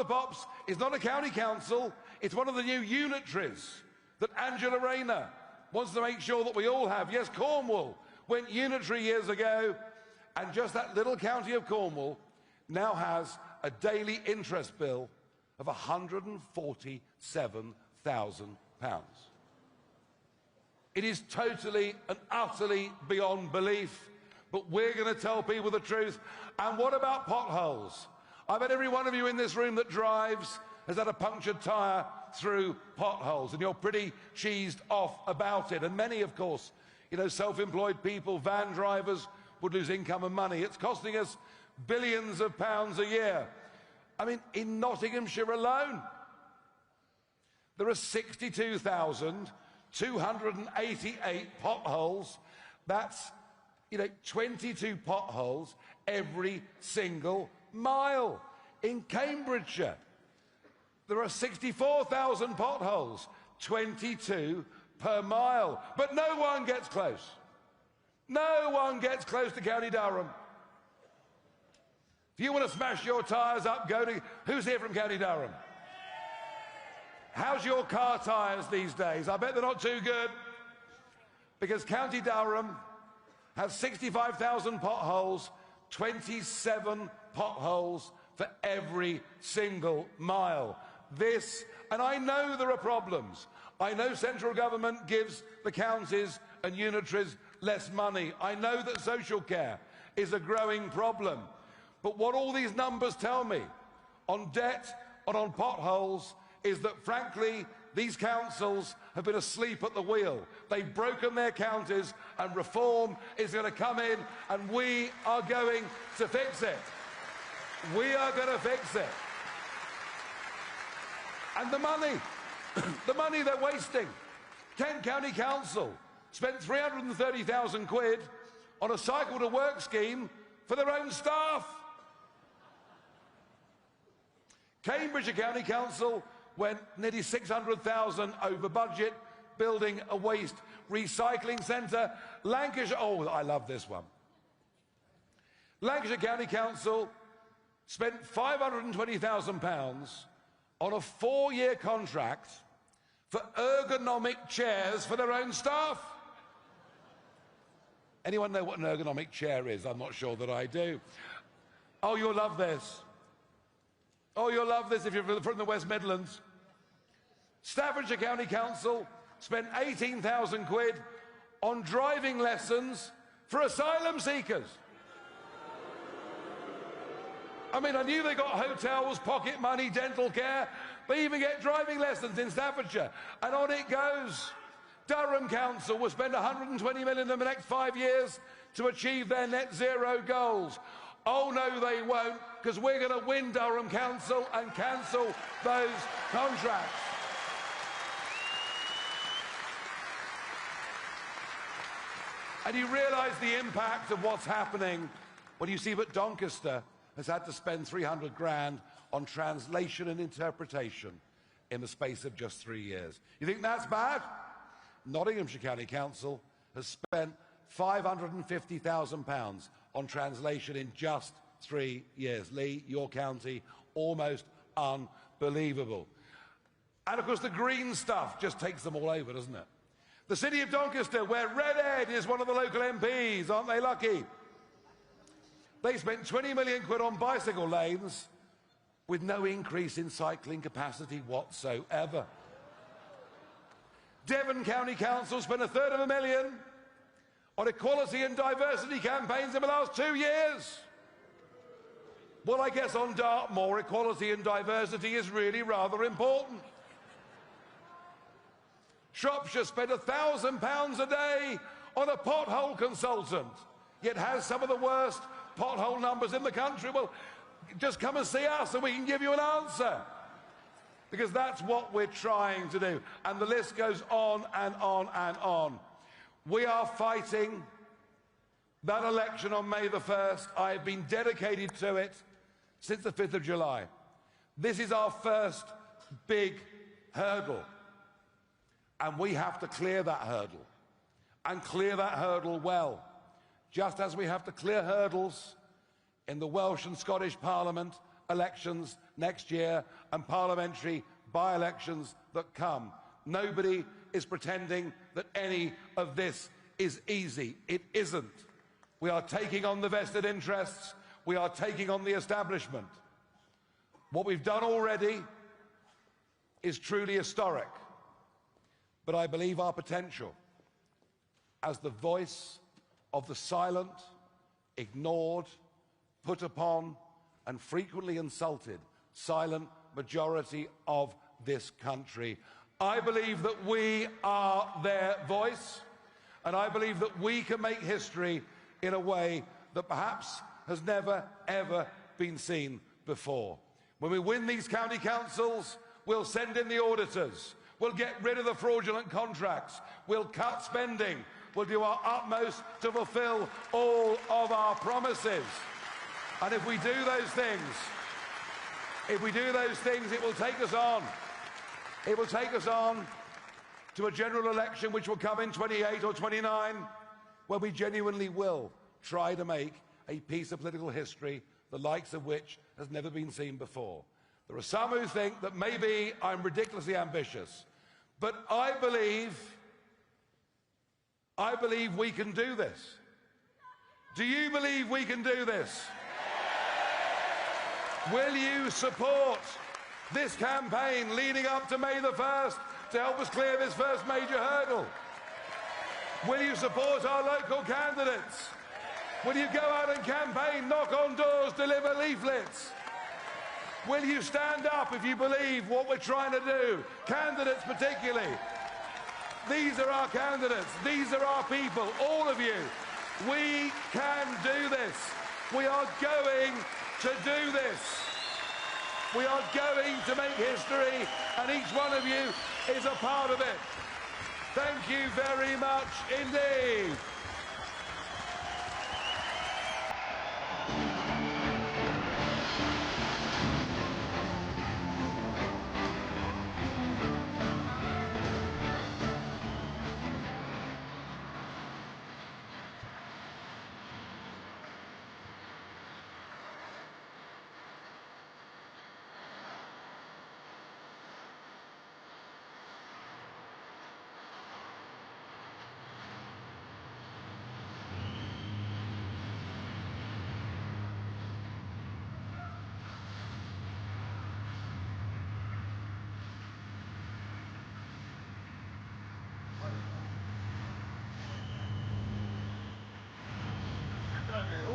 pops is not a county council, it's one of the new unitaries that Angela Rayner wants to make sure that we all have. Yes, Cornwall went unitary years ago, and just that little county of Cornwall now has a daily interest bill of £147,000. It is totally and utterly beyond belief, but we're going to tell people the truth. And what about potholes? I bet every one of you in this room that drives has had a punctured tyre through potholes, and you're pretty cheesed off about it. And many, of course, you know, self-employed people, van drivers, would lose income and money. It's costing us billions of pounds a year. I mean, in Nottinghamshire alone, there are 62,288 potholes. That's, 22 potholes every single mile. In Cambridgeshire, there are 64,000 potholes, 22 per mile. But no one gets close. No one gets close to County Durham. If you want to smash your tyres up, go to... Who's here from County Durham? How's your car tyres these days? I bet they're not too good. Because County Durham has 65,000 potholes, 27 potholes for every single mile. This, and I know there are problems. I know central government gives the counties and unitaries less money. I know that social care is a growing problem. But what all these numbers tell me on debt and on potholes is that, frankly, these councils have been asleep at the wheel. They've broken their counties, and reform is going to come in, and we are going to fix it. We are going to fix it. And the money, the money they're wasting. Kent County Council spent 330,000 quid on a cycle to work scheme for their own staff. Cambridgeshire County Council went nearly 600,000 over budget, building a waste recycling centre. Lancashire, oh, I love this one. Lancashire County Council spent £520,000 on a 4-year contract for ergonomic chairs for their own staff. Anyone know what an ergonomic chair is? I'm not sure that I do. Oh, you'll love this. Oh, you'll love this if you're from the West Midlands. Staffordshire County Council spent 18,000 quid on driving lessons for asylum seekers. I mean, I knew they got hotels, pocket money, dental care. They even get driving lessons in Staffordshire. And on it goes. Durham Council will spend 120 million in the next 5 years to achieve their net zero goals. Oh, no, they won't, because we're going to win Durham Council and cancel those contracts. And you realise the impact of what's happening when you see that Doncaster has had to spend 300 grand on translation and interpretation in the space of just 3 years. You think that's bad? Nottinghamshire County Council has spent £550,000 on translation in just 3 years. Lee, your county, almost unbelievable. And of course the green stuff just takes them all over, doesn't it? The city of Doncaster, where Red Ed is one of the local MPs, aren't they lucky? They spent 20 million quid on bicycle lanes with no increase in cycling capacity whatsoever. Devon County Council spent $250,000 on equality and diversity campaigns in the last 2 years. Well, I guess on Dartmoor, equality and diversity is really rather important. Shropshire spent £1,000 a day on a pothole consultant, yet has some of the worst pothole numbers in the country. Well, just come and see us and we can give you an answer. Because that's what we're trying to do. And the list goes on and on and on. We are fighting that election on May the 1st. I have been dedicated to it since the 5th of July. This is our first big hurdle. And we have to clear that hurdle. And clear that hurdle well. Just as we have to clear hurdles in the Welsh and Scottish Parliament elections next year and parliamentary by-elections that come. Nobody is pretending that any of this is easy. It isn't. We are taking on the vested interests. We are taking on the establishment. What we've done already is truly historic. But I believe our potential as the voice of the silent, ignored, put upon, and frequently insulted silent majority of this country. I believe that we are their voice, and I believe that we can make history in a way that perhaps has never, ever been seen before. When we win these county councils, we'll send in the auditors, we'll get rid of the fraudulent contracts, we'll cut spending, we'll do our utmost to fulfil all of our promises. And if we do those things, it will take us on. It will take us on to a general election which will come in 28 or 29, where we genuinely will try to make a piece of political history the likes of which has never been seen before. There are some who think that maybe I'm ridiculously ambitious, but I believe we can do this. Do you believe we can do this? Will you support this campaign leading up to May the 1st to help us clear this first major hurdle? Will you support our local candidates? Will you go out and campaign, knock on doors, deliver leaflets? Will you stand up if you believe what we're trying to do? Candidates particularly. These are our candidates. These are our people, all of you. We can do this. We are going to do this. We are going to make history, and each one of you is a part of it. Thank you very much indeed.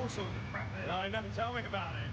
All sorts of crap there. I know, tell me about it.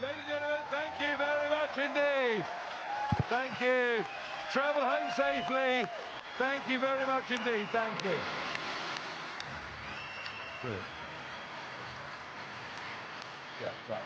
Ladies and gentlemen, thank you very much indeed. Thank you. Travel home safely. Thank you very much indeed. Thank you. Brilliant. Yeah, right.